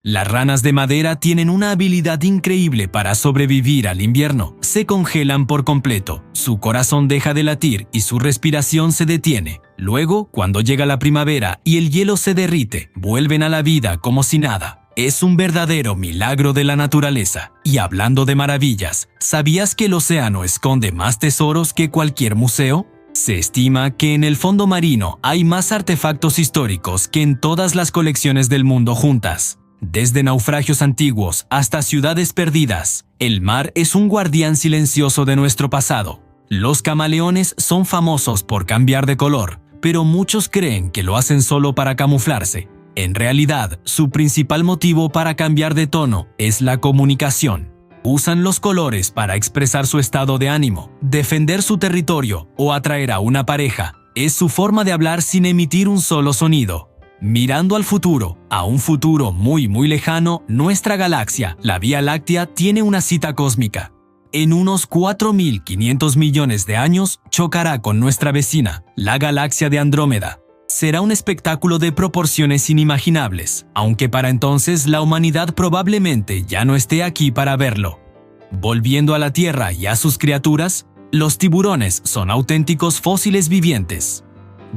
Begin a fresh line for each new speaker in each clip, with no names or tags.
Las ranas de madera tienen una habilidad increíble para sobrevivir al invierno. Se congelan por completo, su corazón deja de latir y su respiración se detiene. Luego, cuando llega la primavera y el hielo se derrite, vuelven a la vida como si nada. Es un verdadero milagro de la naturaleza. Y hablando de maravillas, ¿sabías que el océano esconde más tesoros que cualquier museo? Se estima que en el fondo marino hay más artefactos históricos que en todas las colecciones del mundo juntas. Desde naufragios antiguos hasta ciudades perdidas, el mar es un guardián silencioso de nuestro pasado. Los camaleones son famosos por cambiar de color, pero muchos creen que lo hacen solo para camuflarse. En realidad, su principal motivo para cambiar de tono es la comunicación. Usan los colores para expresar su estado de ánimo, defender su territorio o atraer a una pareja. Es su forma de hablar sin emitir un solo sonido. Mirando al futuro, a un futuro muy lejano, nuestra galaxia, la Vía Láctea, tiene una cita cósmica. En unos 4.500 millones de años, chocará con nuestra vecina, la galaxia de Andrómeda. Será un espectáculo de proporciones inimaginables, aunque para entonces la humanidad probablemente ya no esté aquí para verlo. Volviendo a la Tierra y a sus criaturas, los tiburones son auténticos fósiles vivientes.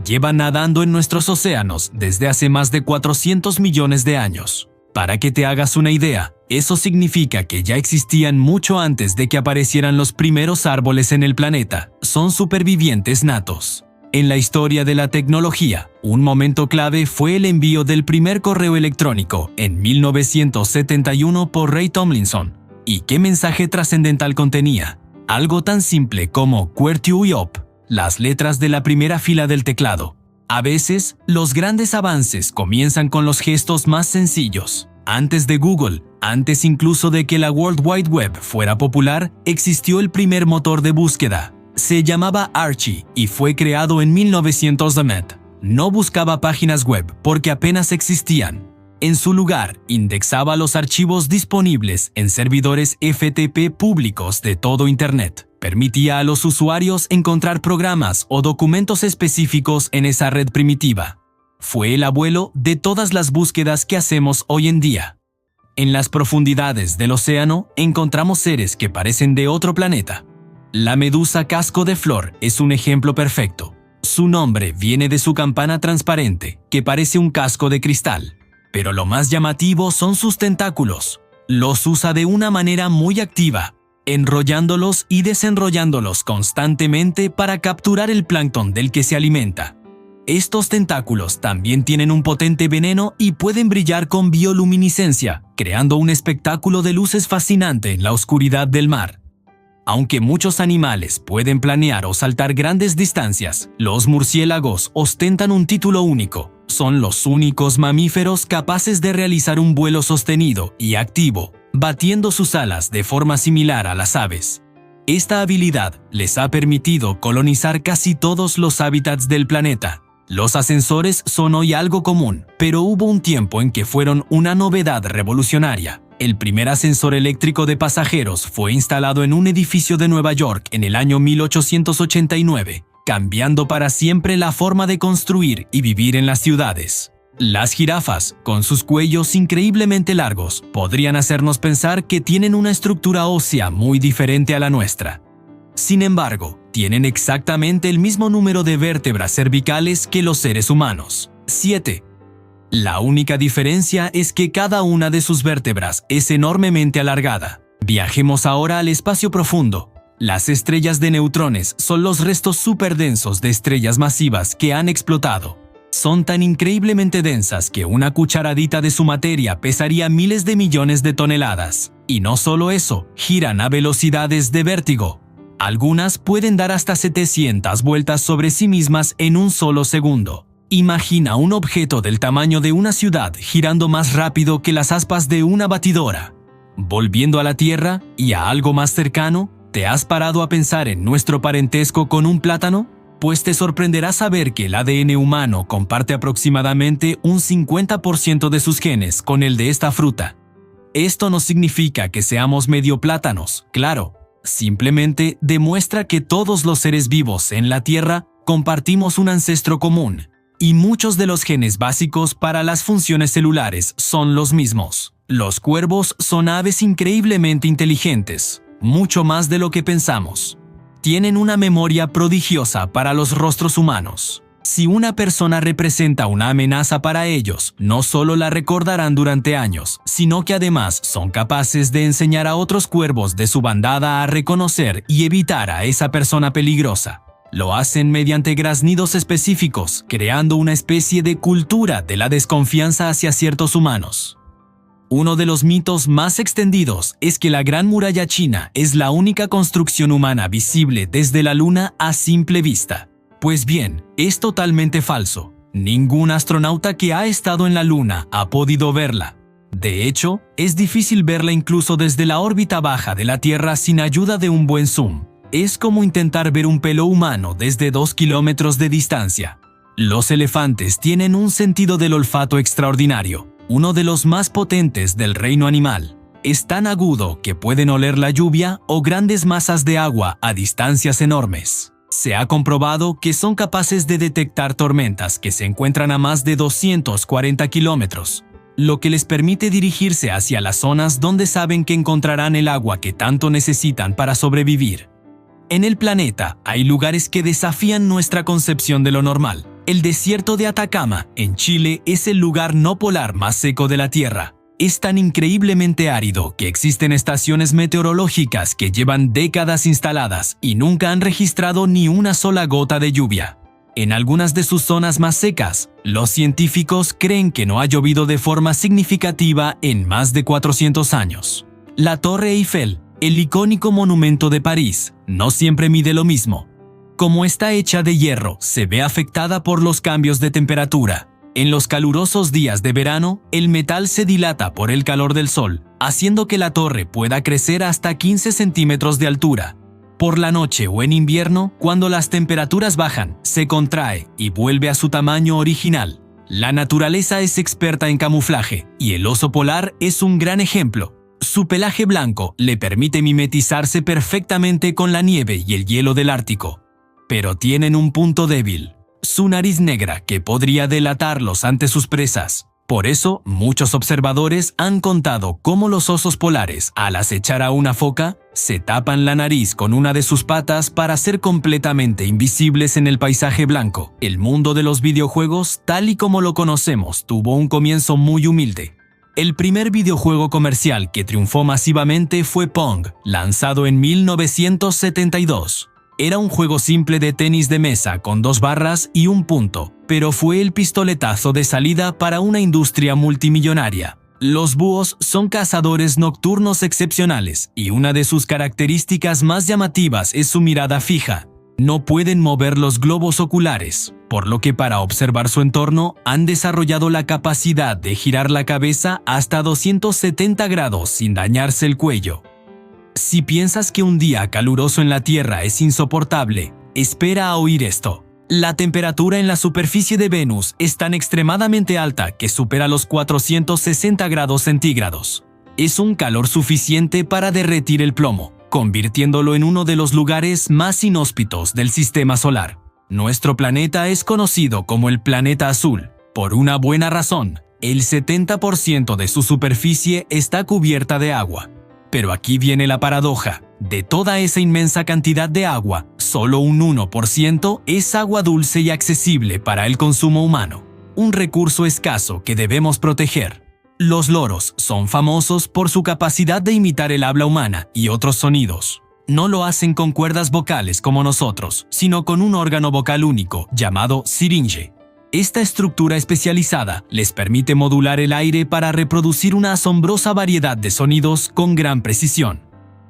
Llevan nadando en nuestros océanos desde hace más de 400 millones de años. Para que te hagas una idea, eso significa que ya existían mucho antes de que aparecieran los primeros árboles en el planeta. Son supervivientes natos. En la historia de la tecnología, un momento clave fue el envío del primer correo electrónico en 1971 por Ray Tomlinson. ¿Y qué mensaje trascendental contenía? Algo tan simple como QWERTY, las letras de la primera fila del teclado. A veces, los grandes avances comienzan con los gestos más sencillos. Antes de Google, antes incluso de que la World Wide Web fuera popular, existió el primer motor de búsqueda. Se llamaba Archie y fue creado en 1900. No buscaba páginas web porque apenas existían. En su lugar, indexaba los archivos disponibles en servidores FTP públicos de todo Internet. Permitía a los usuarios encontrar programas o documentos específicos en esa red primitiva. Fue el abuelo de todas las búsquedas que hacemos hoy en día. En las profundidades del océano encontramos seres que parecen de otro planeta. La medusa casco de flor es un ejemplo perfecto. Su nombre viene de su campana transparente, que parece un casco de cristal. Pero lo más llamativo son sus tentáculos. Los usa de una manera muy activa, enrollándolos y desenrollándolos constantemente para capturar el plancton del que se alimenta. Estos tentáculos también tienen un potente veneno y pueden brillar con bioluminiscencia, creando un espectáculo de luces fascinante en la oscuridad del mar. Aunque muchos animales pueden planear o saltar grandes distancias, los murciélagos ostentan un título único. Son los únicos mamíferos capaces de realizar un vuelo sostenido y activo, batiendo sus alas de forma similar a las aves. Esta habilidad les ha permitido colonizar casi todos los hábitats del planeta. Los ascensores son hoy algo común, pero hubo un tiempo en que fueron una novedad revolucionaria. El primer ascensor eléctrico de pasajeros fue instalado en un edificio de Nueva York en el año 1889, cambiando para siempre la forma de construir y vivir en las ciudades. Las jirafas, con sus cuellos increíblemente largos, podrían hacernos pensar que tienen una estructura ósea muy diferente a la nuestra. Sin embargo, tienen exactamente el mismo número de vértebras cervicales que los seres humanos, 7. La única diferencia es que cada una de sus vértebras es enormemente alargada. Viajemos ahora al espacio profundo. Las estrellas de neutrones son los restos superdensos de estrellas masivas que han explotado. Son tan increíblemente densas que una cucharadita de su materia pesaría miles de millones de toneladas. Y no solo eso, giran a velocidades de vértigo. Algunas pueden dar hasta 700 vueltas sobre sí mismas en un solo segundo. Imagina un objeto del tamaño de una ciudad girando más rápido que las aspas de una batidora. Volviendo a la Tierra y a algo más cercano, ¿te has parado a pensar en nuestro parentesco con un plátano? Pues te sorprenderá saber que el ADN humano comparte aproximadamente un 50% de sus genes con el de esta fruta. Esto no significa que seamos medio plátanos, claro. Simplemente demuestra que todos los seres vivos en la Tierra compartimos un ancestro común, y muchos de los genes básicos para las funciones celulares son los mismos. Los cuervos son aves increíblemente inteligentes, mucho más de lo que pensamos. Tienen una memoria prodigiosa para los rostros humanos. Si una persona representa una amenaza para ellos, no solo la recordarán durante años, sino que además son capaces de enseñar a otros cuervos de su bandada a reconocer y evitar a esa persona peligrosa. Lo hacen mediante graznidos específicos, creando una especie de cultura de la desconfianza hacia ciertos humanos. Uno de los mitos más extendidos es que la Gran Muralla China es la única construcción humana visible desde la Luna a simple vista. Pues bien, es totalmente falso. Ningún astronauta que ha estado en la Luna ha podido verla. De hecho, es difícil verla incluso desde la órbita baja de la Tierra sin ayuda de un buen zoom. Es como intentar ver un pelo humano desde 2 kilómetros de distancia. Los elefantes tienen un sentido del olfato extraordinario, uno de los más potentes del reino animal. Es tan agudo que pueden oler la lluvia o grandes masas de agua a distancias enormes. Se ha comprobado que son capaces de detectar tormentas que se encuentran a más de 240 kilómetros, lo que les permite dirigirse hacia las zonas donde saben que encontrarán el agua que tanto necesitan para sobrevivir. En el planeta hay lugares que desafían nuestra concepción de lo normal. El desierto de Atacama, en Chile, es el lugar no polar más seco de la Tierra. Es tan increíblemente árido que existen estaciones meteorológicas que llevan décadas instaladas y nunca han registrado ni una sola gota de lluvia. En algunas de sus zonas más secas, los científicos creen que no ha llovido de forma significativa en más de 400 años. La Torre Eiffel, el icónico monumento de París, no siempre mide lo mismo. Como está hecha de hierro, se ve afectada por los cambios de temperatura. En los calurosos días de verano, el metal se dilata por el calor del sol, haciendo que la torre pueda crecer hasta 15 centímetros de altura. Por la noche o en invierno, cuando las temperaturas bajan, se contrae y vuelve a su tamaño original. La naturaleza es experta en camuflaje, y el oso polar es un gran ejemplo. Su pelaje blanco le permite mimetizarse perfectamente con la nieve y el hielo del Ártico. Pero tienen un punto débil: su nariz negra, que podría delatarlos ante sus presas. Por eso, muchos observadores han contado cómo los osos polares, al acechar a una foca, se tapan la nariz con una de sus patas para ser completamente invisibles en el paisaje blanco. El mundo de los videojuegos, tal y como lo conocemos, tuvo un comienzo muy humilde. El primer videojuego comercial que triunfó masivamente fue Pong, lanzado en 1972. Era un juego simple de tenis de mesa con 2 barras y un punto, pero fue el pistoletazo de salida para una industria multimillonaria. Los búhos son cazadores nocturnos excepcionales y una de sus características más llamativas es su mirada fija. No pueden mover los globos oculares, por lo que para observar su entorno han desarrollado la capacidad de girar la cabeza hasta 270 grados sin dañarse el cuello. Si piensas que un día caluroso en la Tierra es insoportable, espera a oír esto. La temperatura en la superficie de Venus es tan extremadamente alta que supera los 460 grados centígrados. Es un calor suficiente para derretir el plomo, convirtiéndolo en uno de los lugares más inhóspitos del sistema solar. Nuestro planeta es conocido como el planeta azul, por una buena razón. El 70% de su superficie está cubierta de agua. Pero aquí viene la paradoja. De toda esa inmensa cantidad de agua, solo un 1% es agua dulce y accesible para el consumo humano. Un recurso escaso que debemos proteger. Los loros son famosos por su capacidad de imitar el habla humana y otros sonidos. No lo hacen con cuerdas vocales como nosotros, sino con un órgano vocal único llamado siringe. Esta estructura especializada les permite modular el aire para reproducir una asombrosa variedad de sonidos con gran precisión.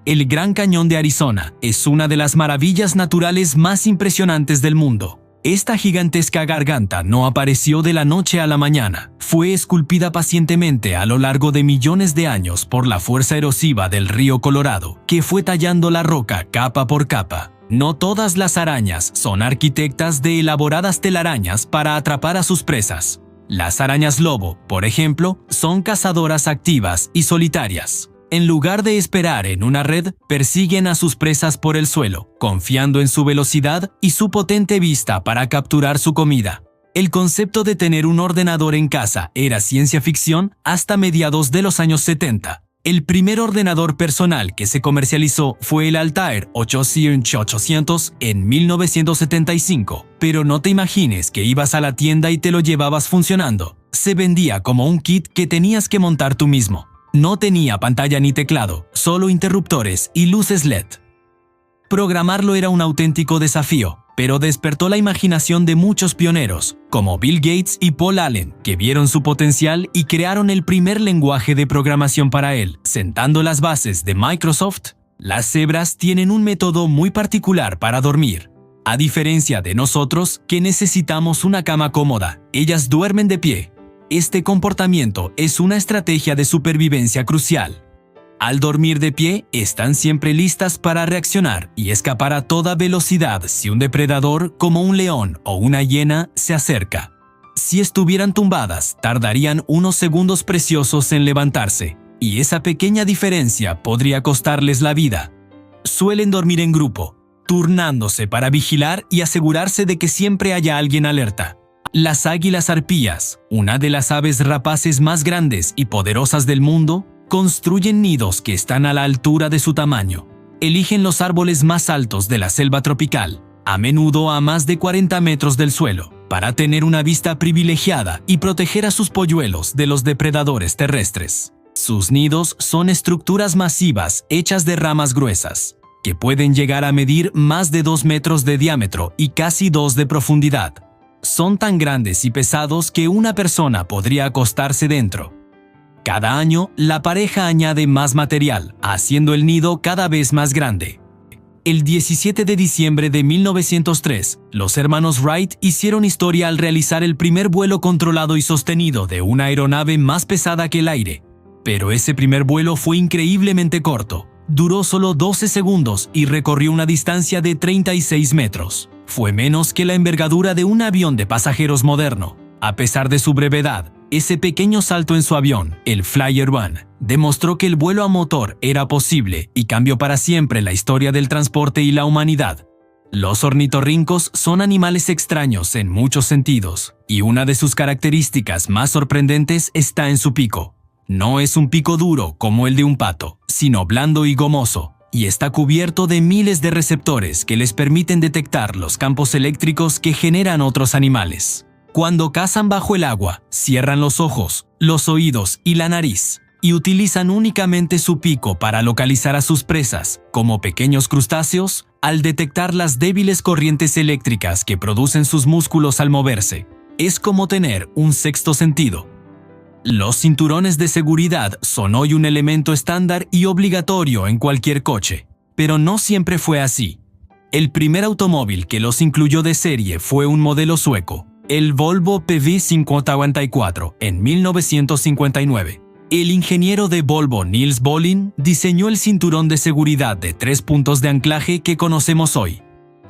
El Gran Cañón de Arizona es una de las maravillas naturales más impresionantes del mundo. Esta gigantesca garganta no apareció de la noche a la mañana. Fue esculpida pacientemente a lo largo de millones de años por la fuerza erosiva del río Colorado, que fue tallando la roca capa por capa. No todas las arañas son arquitectas de elaboradas telarañas para atrapar a sus presas. Las arañas lobo, por ejemplo, son cazadoras activas y solitarias. En lugar de esperar en una red, persiguen a sus presas por el suelo, confiando en su velocidad y su potente vista para capturar su comida. El concepto de tener un ordenador en casa era ciencia ficción hasta mediados de los años 70. El primer ordenador personal que se comercializó fue el Altair 8800 en 1975, pero no te imagines que ibas a la tienda y te lo llevabas funcionando. Se vendía como un kit que tenías que montar tú mismo. No tenía pantalla ni teclado, solo interruptores y luces LED. Programarlo era un auténtico desafío, pero despertó la imaginación de muchos pioneros, como Bill Gates y Paul Allen, que vieron su potencial y crearon el primer lenguaje de programación para él, sentando las bases de Microsoft. Las cebras tienen un método muy particular para dormir. A diferencia de nosotros, que necesitamos una cama cómoda, ellas duermen de pie. Este comportamiento es una estrategia de supervivencia crucial. Al dormir de pie, están siempre listas para reaccionar y escapar a toda velocidad si un depredador, como un león o una hiena, se acerca. Si estuvieran tumbadas, tardarían unos segundos preciosos en levantarse, y esa pequeña diferencia podría costarles la vida. Suelen dormir en grupo, turnándose para vigilar y asegurarse de que siempre haya alguien alerta. Las águilas arpías, una de las aves rapaces más grandes y poderosas del mundo, construyen nidos que están a la altura de su tamaño. Eligen los árboles más altos de la selva tropical, a menudo a más de 40 metros del suelo, para tener una vista privilegiada y proteger a sus polluelos de los depredadores terrestres. Sus nidos son estructuras masivas hechas de ramas gruesas, que pueden llegar a medir más de 2 metros de diámetro y casi 2 de profundidad. Son tan grandes y pesados que una persona podría acostarse dentro. Cada año, la pareja añade más material, haciendo el nido cada vez más grande. El 17 de diciembre de 1903, los hermanos Wright hicieron historia al realizar el primer vuelo controlado y sostenido de una aeronave más pesada que el aire. Pero ese primer vuelo fue increíblemente corto. Duró solo 12 segundos y recorrió una distancia de 36 metros. Fue menos que la envergadura de un avión de pasajeros moderno. A pesar de su brevedad, ese pequeño salto en su avión, el Flyer One, demostró que el vuelo a motor era posible y cambió para siempre la historia del transporte y la humanidad. Los ornitorrincos son animales extraños en muchos sentidos, y una de sus características más sorprendentes está en su pico. No es un pico duro como el de un pato, sino blando y gomoso, y está cubierto de miles de receptores que les permiten detectar los campos eléctricos que generan otros animales. Cuando cazan bajo el agua, cierran los ojos, los oídos y la nariz, y utilizan únicamente su pico para localizar a sus presas, como pequeños crustáceos, al detectar las débiles corrientes eléctricas que producen sus músculos al moverse. Es como tener un sexto sentido. Los cinturones de seguridad son hoy un elemento estándar y obligatorio en cualquier coche, pero no siempre fue así. El primer automóvil que los incluyó de serie fue un modelo sueco, el Volvo PV5044, en 1959. El ingeniero de Volvo Nils Bohlin diseñó el cinturón de seguridad de 3 puntos de anclaje que conocemos hoy.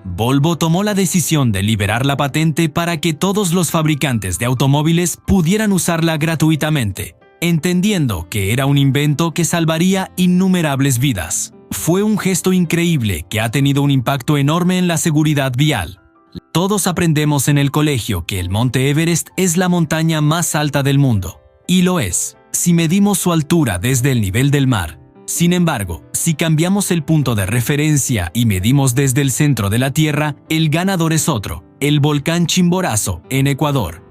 Volvo tomó la decisión de liberar la patente para que todos los fabricantes de automóviles pudieran usarla gratuitamente, entendiendo que era un invento que salvaría innumerables vidas. Fue un gesto increíble que ha tenido un impacto enorme en la seguridad vial. Todos aprendemos en el colegio que el Monte Everest es la montaña más alta del mundo. Y lo es, si medimos su altura desde el nivel del mar. Sin embargo, si cambiamos el punto de referencia y medimos desde el centro de la Tierra, el ganador es otro, el volcán Chimborazo, en Ecuador.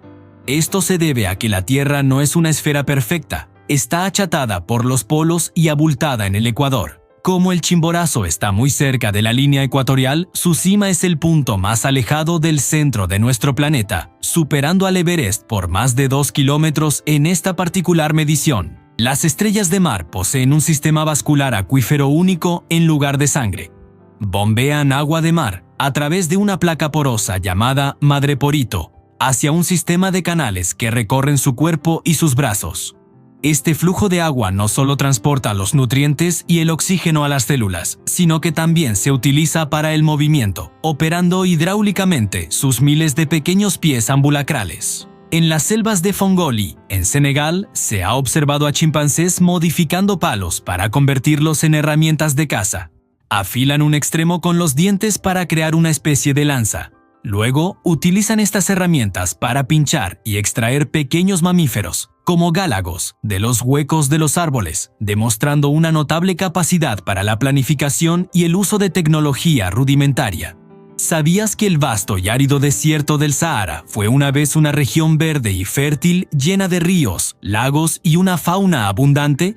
Esto se debe a que la Tierra no es una esfera perfecta, está achatada por los polos y abultada en el Ecuador. Como el Chimborazo está muy cerca de la línea ecuatorial, su cima es el punto más alejado del centro de nuestro planeta, superando al Everest por más de 2 kilómetros en esta particular medición. Las estrellas de mar poseen un sistema vascular acuífero único en lugar de sangre. Bombean agua de mar a través de una placa porosa llamada madreporito hacia un sistema de canales que recorren su cuerpo y sus brazos. Este flujo de agua no solo transporta los nutrientes y el oxígeno a las células, sino que también se utiliza para el movimiento, operando hidráulicamente sus miles de pequeños pies ambulacrales. En las selvas de Fongoli, en Senegal, se ha observado a chimpancés modificando palos para convertirlos en herramientas de caza. Afilan un extremo con los dientes para crear una especie de lanza. Luego, utilizan estas herramientas para pinchar y extraer pequeños mamíferos, como gálagos, de los huecos de los árboles, demostrando una notable capacidad para la planificación y el uso de tecnología rudimentaria. ¿Sabías que el vasto y árido desierto del Sahara fue una vez una región verde y fértil llena de ríos, lagos y una fauna abundante?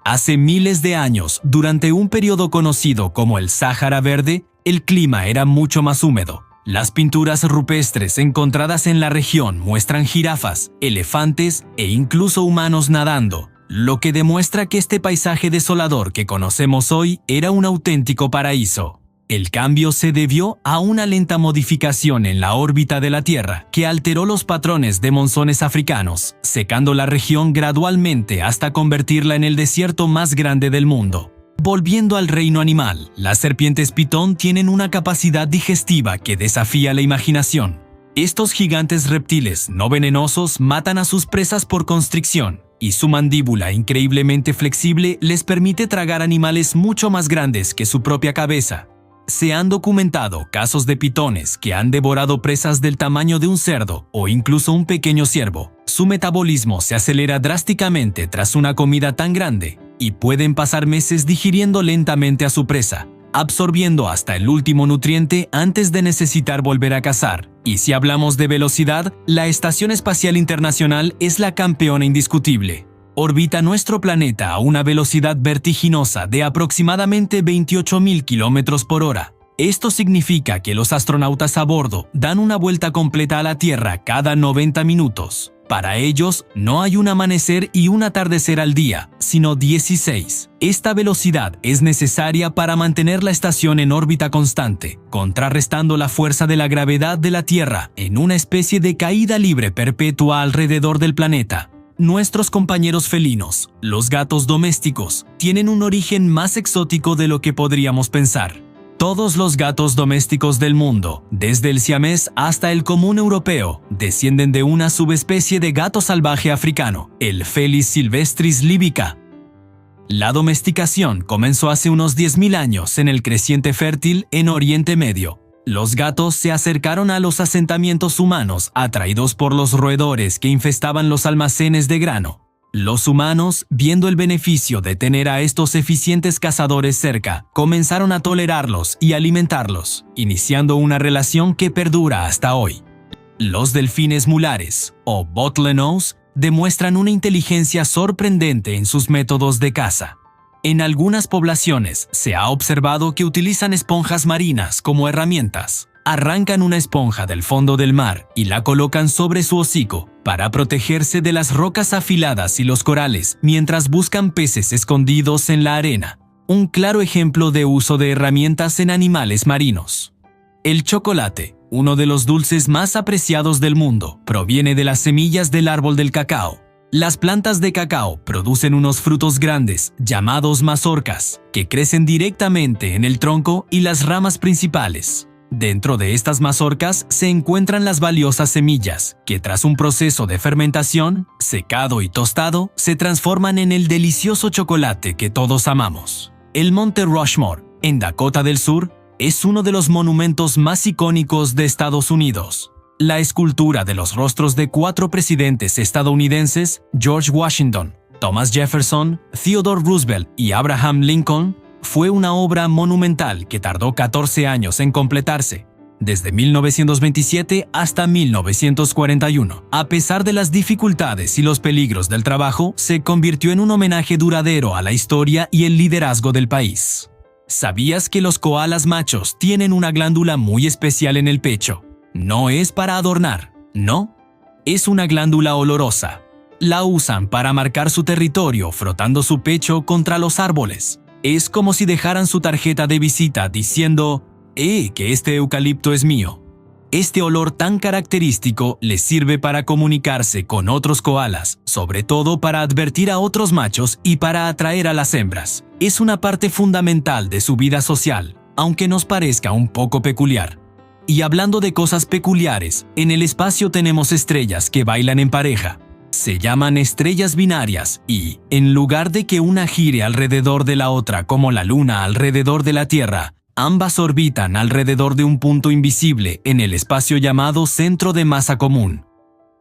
Hace miles de años, durante un periodo conocido como el Sáhara Verde, el clima era mucho más húmedo. Las pinturas rupestres encontradas en la región muestran jirafas, elefantes e incluso humanos nadando, lo que demuestra que este paisaje desolador que conocemos hoy era un auténtico paraíso. El cambio se debió a una lenta modificación en la órbita de la Tierra que alteró los patrones de monzones africanos, secando la región gradualmente hasta convertirla en el desierto más grande del mundo. Volviendo al reino animal, las serpientes pitón tienen una capacidad digestiva que desafía la imaginación. Estos gigantes reptiles no venenosos matan a sus presas por constricción, y su mandíbula increíblemente flexible les permite tragar animales mucho más grandes que su propia cabeza. Se han documentado casos de pitones que han devorado presas del tamaño de un cerdo o incluso un pequeño ciervo. Su metabolismo se acelera drásticamente tras una comida tan grande y pueden pasar meses digiriendo lentamente a su presa, absorbiendo hasta el último nutriente antes de necesitar volver a cazar. Y si hablamos de velocidad, la Estación Espacial Internacional es la campeona indiscutible. Orbita nuestro planeta a una velocidad vertiginosa de aproximadamente 28.000 km por hora. Esto significa que los astronautas a bordo dan una vuelta completa a la Tierra cada 90 minutos. Para ellos, no hay un amanecer y un atardecer al día, sino 16. Esta velocidad es necesaria para mantener la estación en órbita constante, contrarrestando la fuerza de la gravedad de la Tierra en una especie de caída libre perpetua alrededor del planeta. Nuestros compañeros felinos, los gatos domésticos, tienen un origen más exótico de lo que podríamos pensar. Todos los gatos domésticos del mundo, desde el siamés hasta el común europeo, descienden de una subespecie de gato salvaje africano, el Felis silvestris libica. La domesticación comenzó hace unos 10.000 años en el creciente fértil en Oriente Medio. Los gatos se acercaron a los asentamientos humanos atraídos por los roedores que infestaban los almacenes de grano. Los humanos, viendo el beneficio de tener a estos eficientes cazadores cerca, comenzaron a tolerarlos y alimentarlos, iniciando una relación que perdura hasta hoy. Los delfines mulares, o bottlenose, demuestran una inteligencia sorprendente en sus métodos de caza. En algunas poblaciones se ha observado que utilizan esponjas marinas como herramientas. Arrancan una esponja del fondo del mar y la colocan sobre su hocico para protegerse de las rocas afiladas y los corales mientras buscan peces escondidos en la arena. Un claro ejemplo de uso de herramientas en animales marinos. El chocolate, uno de los dulces más apreciados del mundo, proviene de las semillas del árbol del cacao. Las plantas de cacao producen unos frutos grandes, llamados mazorcas, que crecen directamente en el tronco y las ramas principales. Dentro de estas mazorcas se encuentran las valiosas semillas, que tras un proceso de fermentación, secado y tostado, se transforman en el delicioso chocolate que todos amamos. El Monte Rushmore, en Dakota del Sur, es uno de los monumentos más icónicos de Estados Unidos. La escultura de los rostros de 4 presidentes estadounidenses, George Washington, Thomas Jefferson, Theodore Roosevelt y Abraham Lincoln, fue una obra monumental que tardó 14 años en completarse, desde 1927 hasta 1941. A pesar de las dificultades y los peligros del trabajo, se convirtió en un homenaje duradero a la historia y el liderazgo del país. ¿Sabías que los koalas machos tienen una glándula muy especial en el pecho? No es para adornar, no. Es una glándula olorosa. La usan para marcar su territorio frotando su pecho contra los árboles. Es como si dejaran su tarjeta de visita diciendo, que este eucalipto es mío. Este olor tan característico les sirve para comunicarse con otros koalas, sobre todo para advertir a otros machos y para atraer a las hembras. Es una parte fundamental de su vida social, aunque nos parezca un poco peculiar. Y hablando de cosas peculiares, en el espacio tenemos estrellas que bailan en pareja. Se llaman estrellas binarias y, en lugar de que una gire alrededor de la otra como la luna alrededor de la Tierra, Ambas orbitan alrededor de un punto invisible en el espacio llamado centro de masa común.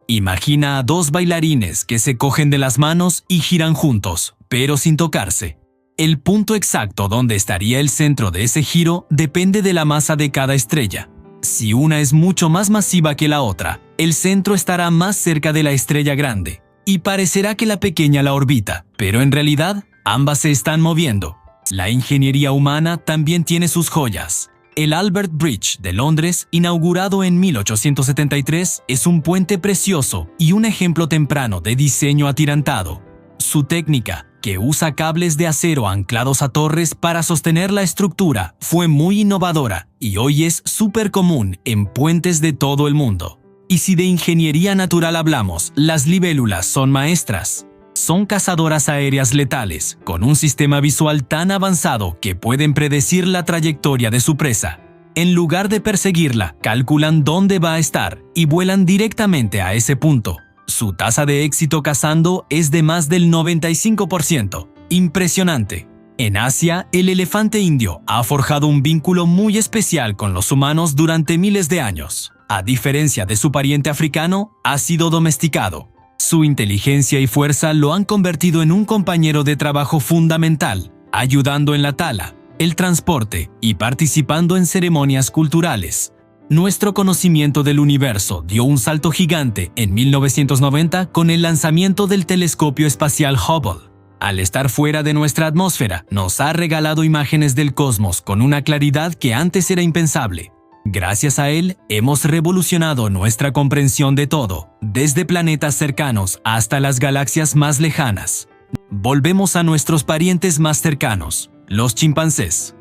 Imagina a dos bailarines que se cogen de las manos y giran juntos, pero sin tocarse. El punto exacto donde estaría el centro de ese giro depende de la masa de cada estrella. Si una es mucho más masiva que la otra, el centro estará más cerca de la estrella grande, y parecerá que la pequeña la orbita, pero en realidad ambas se están moviendo. La ingeniería humana también tiene sus joyas. El Albert Bridge de Londres, inaugurado en 1873, es un puente precioso y un ejemplo temprano de diseño atirantado. Su técnica, que usa cables de acero anclados a torres para sostener la estructura, fue muy innovadora y hoy es súper común en puentes de todo el mundo. Y si de ingeniería natural hablamos, las libélulas son maestras. Son cazadoras aéreas letales, con un sistema visual tan avanzado que pueden predecir la trayectoria de su presa. En lugar de perseguirla, calculan dónde va a estar y vuelan directamente a ese punto. Su tasa de éxito cazando es de más del 95%. Impresionante. En Asia, el elefante indio ha forjado un vínculo muy especial con los humanos durante miles de años. A diferencia de su pariente africano, ha sido domesticado. Su inteligencia y fuerza lo han convertido en un compañero de trabajo fundamental, ayudando en la tala, el transporte y participando en ceremonias culturales. Nuestro conocimiento del universo dio un salto gigante en 1990 con el lanzamiento del telescopio espacial Hubble. Al estar fuera de nuestra atmósfera, nos ha regalado imágenes del cosmos con una claridad que antes era impensable. Gracias a él, hemos revolucionado nuestra comprensión de todo, desde planetas cercanos hasta las galaxias más lejanas. Volvemos a nuestros parientes más cercanos, los chimpancés.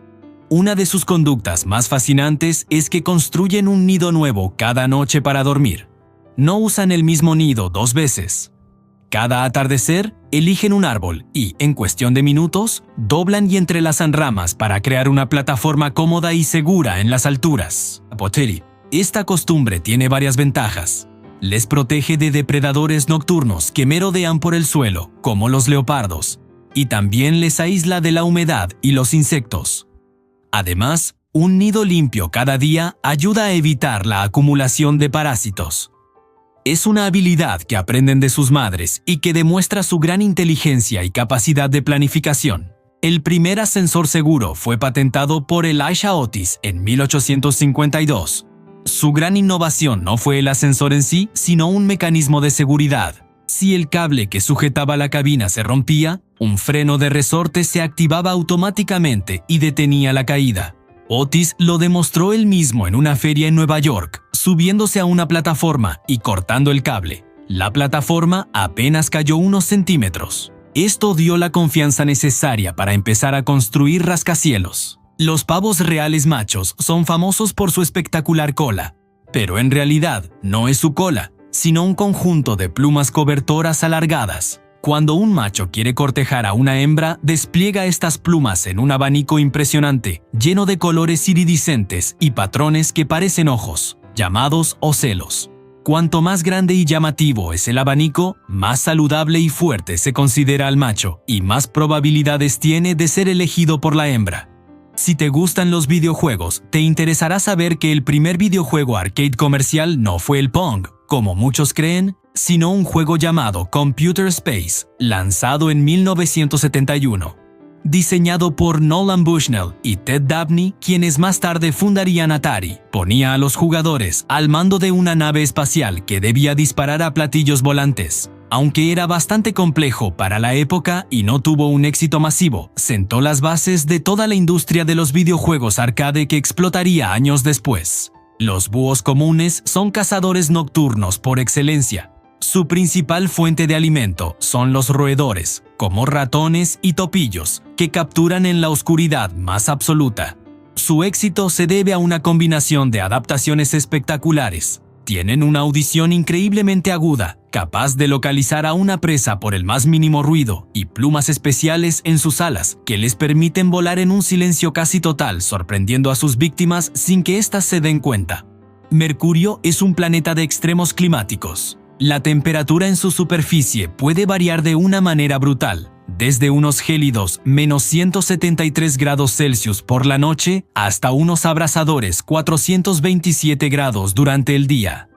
Una de sus conductas más fascinantes es que construyen un nido nuevo cada noche para dormir. No usan el mismo nido 2 veces. Cada atardecer, eligen un árbol y, en cuestión de minutos, doblan y entrelazan ramas para crear una plataforma cómoda y segura en las alturas. Esta costumbre tiene varias ventajas. Les protege de depredadores nocturnos que merodean por el suelo, como los leopardos, y también les aísla de la humedad y los insectos. Además, un nido limpio cada día ayuda a evitar la acumulación de parásitos. Es una habilidad que aprenden de sus madres y que demuestra su gran inteligencia y capacidad de planificación. El primer ascensor seguro fue patentado por Elisha Otis en 1852. Su gran innovación no fue el ascensor en sí, sino un mecanismo de seguridad. Si el cable que sujetaba la cabina se rompía, un freno de resorte se activaba automáticamente y detenía la caída. Otis lo demostró él mismo en una feria en Nueva York, subiéndose a una plataforma y cortando el cable. La plataforma apenas cayó unos centímetros. Esto dio la confianza necesaria para empezar a construir rascacielos. Los pavos reales machos son famosos por su espectacular cola, pero en realidad no es su cola, sino un conjunto de plumas cobertoras alargadas. Cuando un macho quiere cortejar a una hembra, despliega estas plumas en un abanico impresionante, lleno de colores iridiscentes y patrones que parecen ojos, llamados ocelos. Cuanto más grande y llamativo es el abanico, más saludable y fuerte se considera al macho y más probabilidades tiene de ser elegido por la hembra. Si te gustan los videojuegos, te interesará saber que el primer videojuego arcade comercial no fue el Pong, como muchos creen, sino un juego llamado Computer Space, lanzado en 1971. Diseñado por Nolan Bushnell y Ted Dabney, quienes más tarde fundarían Atari, ponía a los jugadores al mando de una nave espacial que debía disparar a platillos volantes. Aunque era bastante complejo para la época y no tuvo un éxito masivo, sentó las bases de toda la industria de los videojuegos arcade que explotaría años después. Los búhos comunes son cazadores nocturnos por excelencia. Su principal fuente de alimento son los roedores, como ratones y topillos, que capturan en la oscuridad más absoluta. Su éxito se debe a una combinación de adaptaciones espectaculares. Tienen una audición increíblemente aguda, capaz de localizar a una presa por el más mínimo ruido, y plumas especiales en sus alas que les permiten volar en un silencio casi total, sorprendiendo a sus víctimas sin que éstas se den cuenta. Mercurio es un planeta de extremos climáticos. La temperatura en su superficie puede variar de una manera brutal, desde unos gélidos -173 °C por la noche hasta unos abrasadores 427 grados durante el día.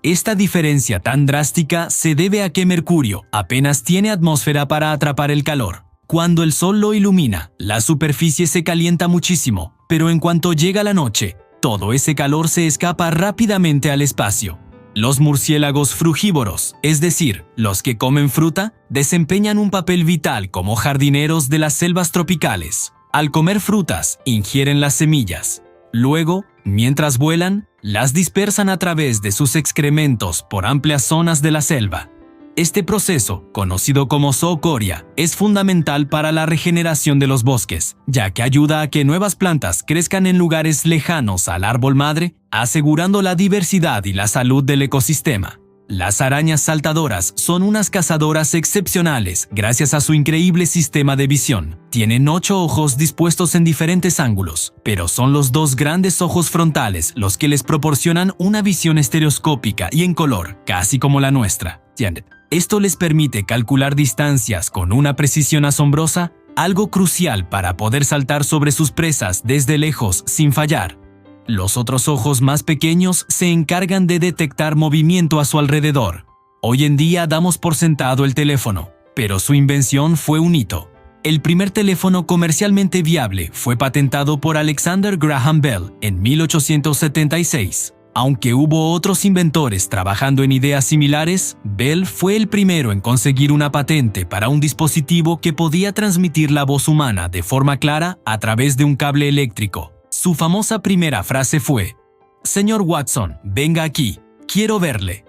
Esta diferencia tan drástica se debe a que Mercurio apenas tiene atmósfera para atrapar el calor. Cuando el sol lo ilumina, la superficie se calienta muchísimo, pero en cuanto llega la noche, todo ese calor se escapa rápidamente al espacio. Los murciélagos frugívoros, es decir, los que comen fruta, desempeñan un papel vital como jardineros de las selvas tropicales. Al comer frutas, ingieren las semillas. Luego, mientras vuelan, las dispersan a través de sus excrementos por amplias zonas de la selva. Este proceso, conocido como zoocoria, es fundamental para la regeneración de los bosques, ya que ayuda a que nuevas plantas crezcan en lugares lejanos al árbol madre, asegurando la diversidad y la salud del ecosistema. Las arañas saltadoras son unas cazadoras excepcionales gracias a su increíble sistema de visión. Tienen 8 ojos dispuestos en diferentes ángulos, pero son los 2 grandes ojos frontales los que les proporcionan una visión estereoscópica y en color, casi como la nuestra. Esto les permite calcular distancias con una precisión asombrosa, algo crucial para poder saltar sobre sus presas desde lejos sin fallar. Los otros ojos más pequeños se encargan de detectar movimiento a su alrededor. Hoy en día damos por sentado el teléfono, pero su invención fue un hito. El primer teléfono comercialmente viable fue patentado por Alexander Graham Bell en 1876. Aunque hubo otros inventores trabajando en ideas similares, Bell fue el primero en conseguir una patente para un dispositivo que podía transmitir la voz humana de forma clara a través de un cable eléctrico. Su famosa primera frase fue: «Señor Watson, venga aquí, quiero verle».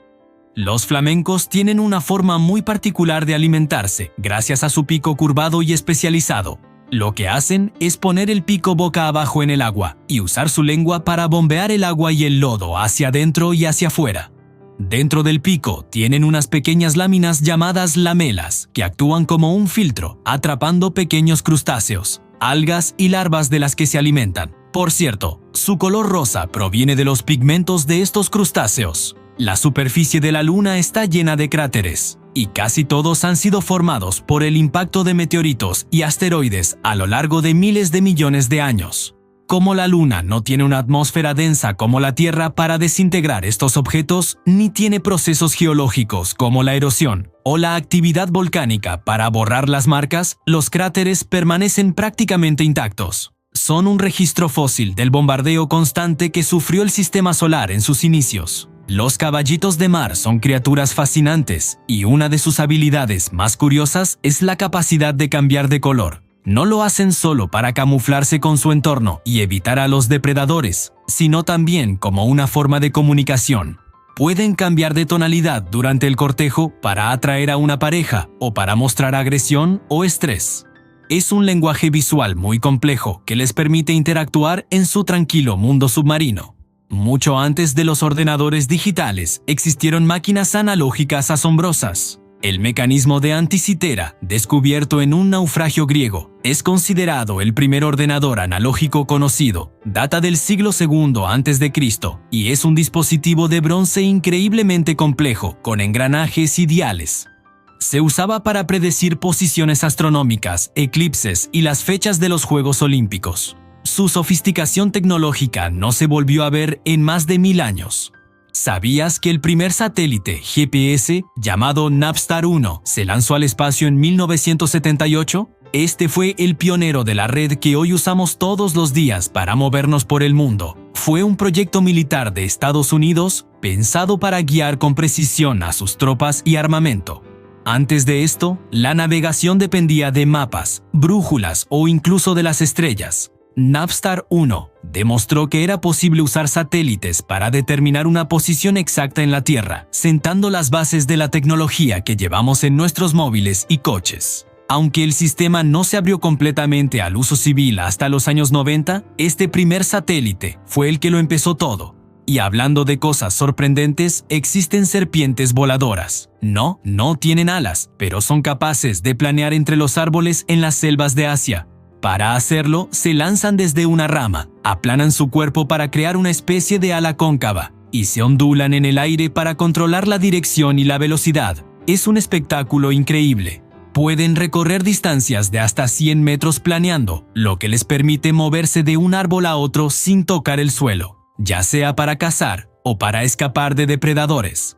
Los flamencos tienen una forma muy particular de alimentarse, gracias a su pico curvado y especializado. Lo que hacen es poner el pico boca abajo en el agua y usar su lengua para bombear el agua y el lodo hacia adentro y hacia afuera. Dentro del pico tienen unas pequeñas láminas llamadas lamelas que actúan como un filtro, atrapando pequeños crustáceos, algas y larvas de las que se alimentan. Por cierto, su color rosa proviene de los pigmentos de estos crustáceos. La superficie de la Luna está llena de cráteres, y casi todos han sido formados por el impacto de meteoritos y asteroides a lo largo de miles de millones de años. Como la Luna no tiene una atmósfera densa como la Tierra para desintegrar estos objetos, ni tiene procesos geológicos como la erosión o la actividad volcánica para borrar las marcas, los cráteres permanecen prácticamente intactos. Son un registro fósil del bombardeo constante que sufrió el sistema solar en sus inicios. Los caballitos de mar son criaturas fascinantes y una de sus habilidades más curiosas es la capacidad de cambiar de color. No lo hacen solo para camuflarse con su entorno y evitar a los depredadores, sino también como una forma de comunicación. Pueden cambiar de tonalidad durante el cortejo para atraer a una pareja o para mostrar agresión o estrés. Es un lenguaje visual muy complejo que les permite interactuar en su tranquilo mundo submarino. Mucho antes de los ordenadores digitales, existieron máquinas analógicas asombrosas. El mecanismo de Anticitera, descubierto en un naufragio griego, es considerado el primer ordenador analógico conocido. Data del siglo II a.C. y es un dispositivo de bronce increíblemente complejo, con engranajes y diales. Se usaba para predecir posiciones astronómicas, eclipses y las fechas de los Juegos Olímpicos. Su sofisticación tecnológica no se volvió a ver en más de 1000 años. ¿Sabías que el primer satélite GPS, llamado Navstar 1, se lanzó al espacio en 1978? Este fue el pionero de la red que hoy usamos todos los días para movernos por el mundo. Fue un proyecto militar de Estados Unidos pensado para guiar con precisión a sus tropas y armamento. Antes de esto, la navegación dependía de mapas, brújulas o incluso de las estrellas. Navstar 1 demostró que era posible usar satélites para determinar una posición exacta en la Tierra, sentando las bases de la tecnología que llevamos en nuestros móviles y coches. Aunque el sistema no se abrió completamente al uso civil hasta los años 90, este primer satélite fue el que lo empezó todo. Y hablando de cosas sorprendentes, existen serpientes voladoras. No tienen alas, pero son capaces de planear entre los árboles en las selvas de Asia. Para hacerlo, se lanzan desde una rama, aplanan su cuerpo para crear una especie de ala cóncava y se ondulan en el aire para controlar la dirección y la velocidad. Es un espectáculo increíble. Pueden recorrer distancias de hasta 100 metros planeando, lo que les permite moverse de un árbol a otro sin tocar el suelo, ya sea para cazar o para escapar de depredadores.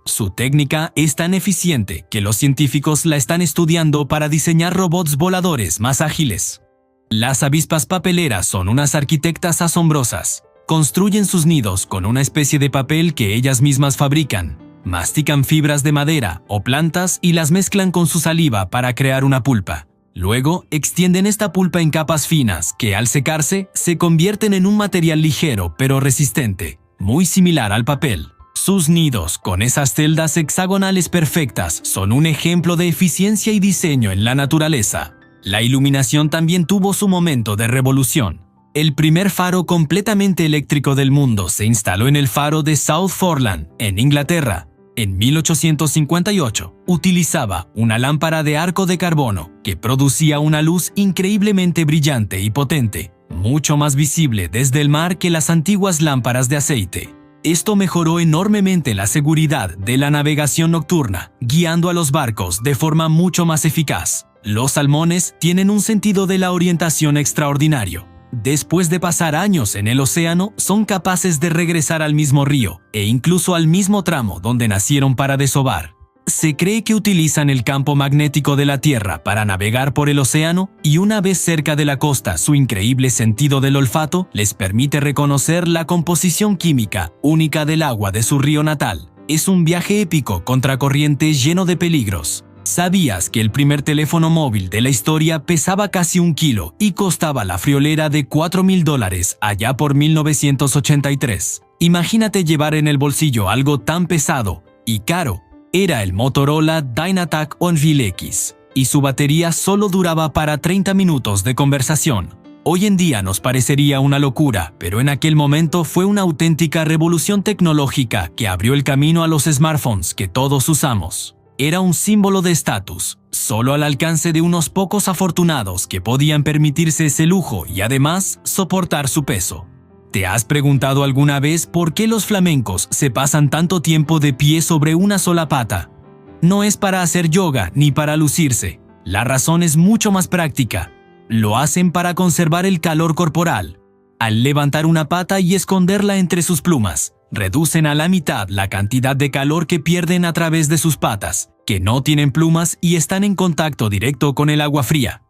Su técnica es tan eficiente que los científicos la están estudiando para diseñar robots voladores más ágiles. Las avispas papeleras son unas arquitectas asombrosas. Construyen sus nidos con una especie de papel que ellas mismas fabrican. Mastican fibras de madera o plantas y las mezclan con su saliva para crear una pulpa. Luego, extienden esta pulpa en capas finas que, al secarse, se convierten en un material ligero pero resistente, muy similar al papel. Sus nidos, con esas celdas hexagonales perfectas, son un ejemplo de eficiencia y diseño en la naturaleza. La iluminación también tuvo su momento de revolución. El primer faro completamente eléctrico del mundo se instaló en el faro de South Foreland, en Inglaterra. En 1858, utilizaba una lámpara de arco de carbono que producía una luz increíblemente brillante y potente, mucho más visible desde el mar que las antiguas lámparas de aceite. Esto mejoró enormemente la seguridad de la navegación nocturna, guiando a los barcos de forma mucho más eficaz. Los salmones tienen un sentido de la orientación extraordinario. Después de pasar años en el océano, son capaces de regresar al mismo río e incluso al mismo tramo donde nacieron para desovar. Se cree que utilizan el campo magnético de la Tierra para navegar por el océano y una vez cerca de la costa, su increíble sentido del olfato les permite reconocer la composición química única del agua de su río natal. Es un viaje épico contracorriente lleno de peligros. ¿Sabías que el primer teléfono móvil de la historia pesaba casi 1 kilo y costaba la friolera de $4,000 allá por 1983? Imagínate llevar en el bolsillo algo tan pesado y caro. Era el Motorola Dynatac Onville X, y su batería solo duraba para 30 minutos de conversación. Hoy en día nos parecería una locura, pero en aquel momento fue una auténtica revolución tecnológica que abrió el camino a los smartphones que todos usamos. Era un símbolo de estatus, solo al alcance de unos pocos afortunados que podían permitirse ese lujo y además soportar su peso. ¿Te has preguntado alguna vez por qué los flamencos se pasan tanto tiempo de pie sobre una sola pata? No es para hacer yoga ni para lucirse. La razón es mucho más práctica. Lo hacen para conservar el calor corporal. Al levantar una pata y esconderla entre sus plumas, reducen a la mitad la cantidad de calor que pierden a través de sus patas, que no tienen plumas y están en contacto directo con el agua fría.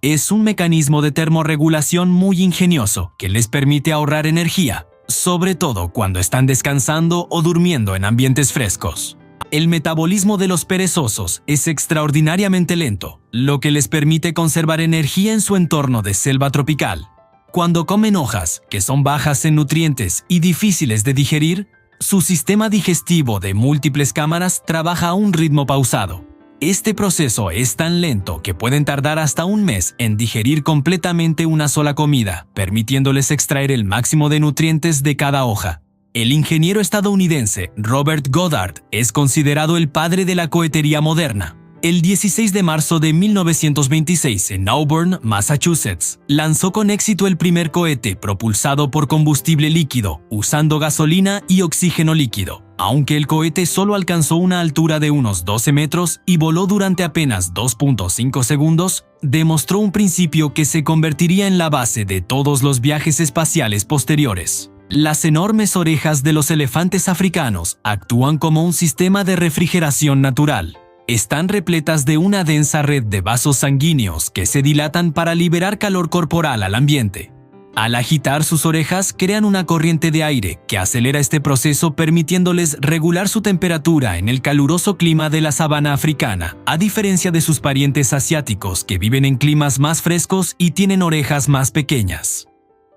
Es un mecanismo de termorregulación muy ingenioso que les permite ahorrar energía, sobre todo cuando están descansando o durmiendo en ambientes frescos. El metabolismo de los perezosos es extraordinariamente lento, lo que les permite conservar energía en su entorno de selva tropical. Cuando comen hojas, que son bajas en nutrientes y difíciles de digerir, su sistema digestivo de múltiples cámaras trabaja a un ritmo pausado. Este proceso es tan lento que pueden tardar hasta 1 mes en digerir completamente una sola comida, permitiéndoles extraer el máximo de nutrientes de cada hoja. El ingeniero estadounidense Robert Goddard es considerado el padre de la cohetería moderna. El 16 de marzo de 1926, en Auburn, Massachusetts, lanzó con éxito el primer cohete propulsado por combustible líquido, usando gasolina y oxígeno líquido. Aunque el cohete solo alcanzó una altura de unos 12 metros y voló durante apenas 2.5 segundos, demostró un principio que se convertiría en la base de todos los viajes espaciales posteriores. Las enormes orejas de los elefantes africanos actúan como un sistema de refrigeración natural. Están repletas de una densa red de vasos sanguíneos que se dilatan para liberar calor corporal al ambiente. Al agitar sus orejas, crean una corriente de aire que acelera este proceso, permitiéndoles regular su temperatura en el caluroso clima de la sabana africana, a diferencia de sus parientes asiáticos que viven en climas más frescos y tienen orejas más pequeñas.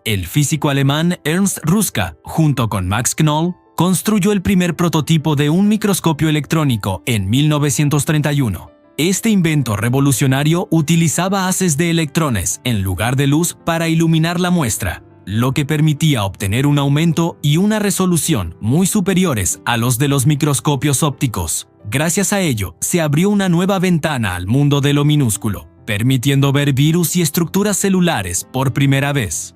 El físico alemán Ernst Ruska, junto con Max Knoll, construyó el primer prototipo de un microscopio electrónico en 1931. Este invento revolucionario utilizaba haces de electrones en lugar de luz para iluminar la muestra, lo que permitía obtener un aumento y una resolución muy superiores a los de los microscopios ópticos. Gracias a ello, se abrió una nueva ventana al mundo de lo minúsculo, permitiendo ver virus y estructuras celulares por primera vez.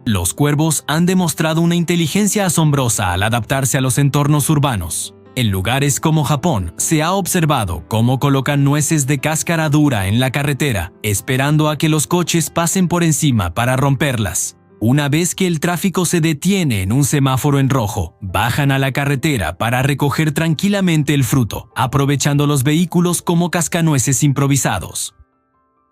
Los cuervos han demostrado una inteligencia asombrosa al adaptarse a los entornos urbanos. En lugares como Japón, se ha observado cómo colocan nueces de cáscara dura en la carretera, esperando a que los coches pasen por encima para romperlas. Una vez que el tráfico se detiene en un semáforo en rojo, bajan a la carretera para recoger tranquilamente el fruto, aprovechando los vehículos como cascanueces improvisados.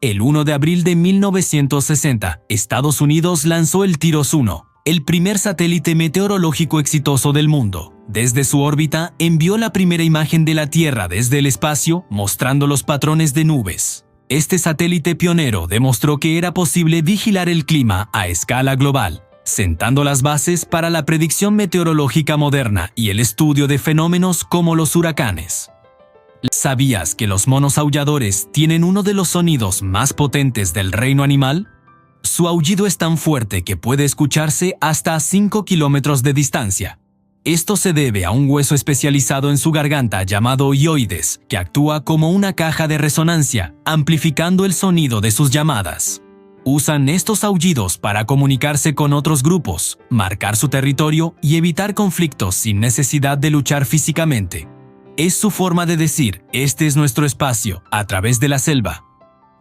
El 1 de abril de 1960, Estados Unidos lanzó el TIROS-1, el primer satélite meteorológico exitoso del mundo. Desde su órbita, envió la primera imagen de la Tierra desde el espacio, mostrando los patrones de nubes. Este satélite pionero demostró que era posible vigilar el clima a escala global, sentando las bases para la predicción meteorológica moderna y el estudio de fenómenos como los huracanes. ¿Sabías que los monos aulladores tienen uno de los sonidos más potentes del reino animal? Su aullido es tan fuerte que puede escucharse hasta a 5 kilómetros de distancia. Esto se debe a un hueso especializado en su garganta llamado hioides, que actúa como una caja de resonancia, amplificando el sonido de sus llamadas. Usan estos aullidos para comunicarse con otros grupos, marcar su territorio y evitar conflictos sin necesidad de luchar físicamente. Es su forma de decir, este es nuestro espacio, a través de la selva.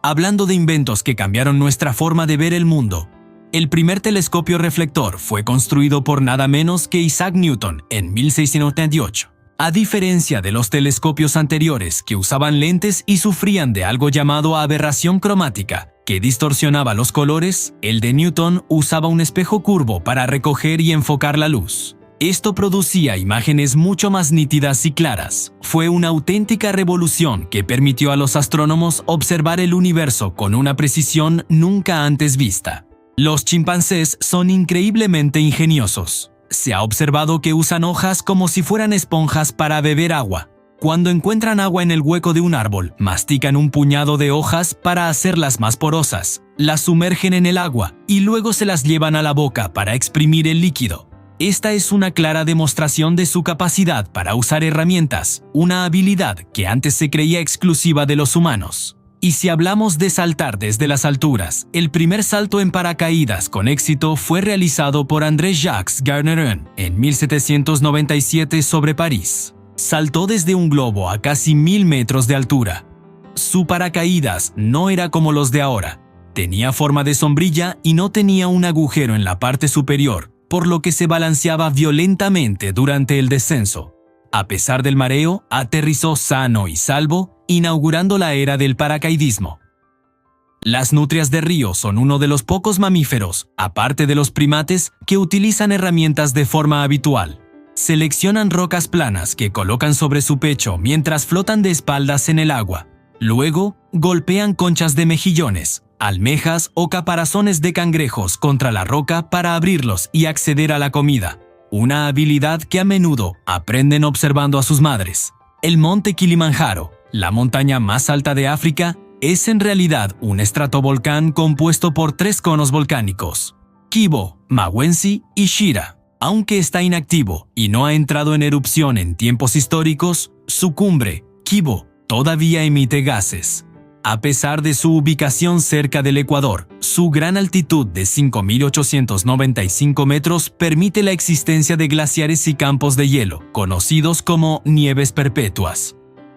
Hablando de inventos que cambiaron nuestra forma de ver el mundo, el primer telescopio reflector fue construido por nada menos que Isaac Newton en 1688. A diferencia de los telescopios anteriores que usaban lentes y sufrían de algo llamado aberración cromática, que distorsionaba los colores, el de Newton usaba un espejo curvo para recoger y enfocar la luz. Esto producía imágenes mucho más nítidas y claras. Fue una auténtica revolución que permitió a los astrónomos observar el universo con una precisión nunca antes vista. Los chimpancés son increíblemente ingeniosos. Se ha observado que usan hojas como si fueran esponjas para beber agua. Cuando encuentran agua en el hueco de un árbol, mastican un puñado de hojas para hacerlas más porosas, las sumergen en el agua y luego se las llevan a la boca para exprimir el líquido. Esta es una clara demostración de su capacidad para usar herramientas, una habilidad que antes se creía exclusiva de los humanos. Y si hablamos de saltar desde las alturas, el primer salto en paracaídas con éxito fue realizado por André-Jacques Garnerin en 1797 sobre París. Saltó desde un globo a casi 1000 metros de altura. Su paracaídas no era como los de ahora. Tenía forma de sombrilla y no tenía un agujero en la parte superior, por lo que se balanceaba violentamente durante el descenso. A pesar del mareo, aterrizó sano y salvo, inaugurando la era del paracaidismo. Las nutrias de río son uno de los pocos mamíferos, aparte de los primates, que utilizan herramientas de forma habitual. Seleccionan rocas planas que colocan sobre su pecho mientras flotan de espaldas en el agua. Luego, golpean conchas de mejillones, almejas o caparazones de cangrejos contra la roca para abrirlos y acceder a la comida. Una habilidad que a menudo aprenden observando a sus madres. El monte Kilimanjaro, la montaña más alta de África, es en realidad un estratovolcán compuesto por 3 conos volcánicos: Kibo, Mawenzi y Shira. Aunque está inactivo y no ha entrado en erupción en tiempos históricos, su cumbre, Kibo, todavía emite gases. A pesar de su ubicación cerca del Ecuador, su gran altitud de 5.895 metros permite la existencia de glaciares y campos de hielo, conocidos como nieves perpetuas.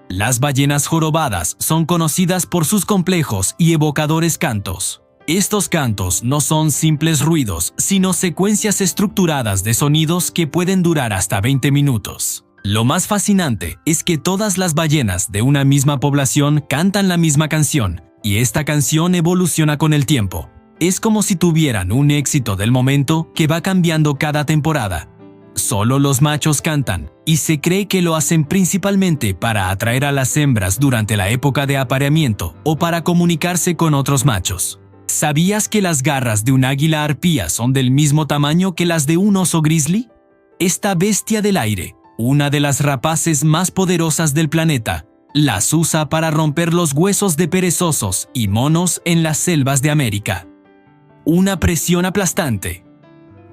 Las ballenas jorobadas son conocidas por sus complejos y evocadores cantos. Estos cantos no son simples ruidos, sino secuencias estructuradas de sonidos que pueden durar hasta 20 minutos. Lo más fascinante es que todas las ballenas de una misma población cantan la misma canción, y esta canción evoluciona con el tiempo. Es como si tuvieran un éxito del momento que va cambiando cada temporada. Solo los machos cantan, y se cree que lo hacen principalmente para atraer a las hembras durante la época de apareamiento o para comunicarse con otros machos. ¿Sabías que las garras de un águila arpía son del mismo tamaño que las de un oso grizzly? Esta bestia del aire, una de las rapaces más poderosas del planeta, las usa para romper los huesos de perezosos y monos en las selvas de América. Una presión aplastante.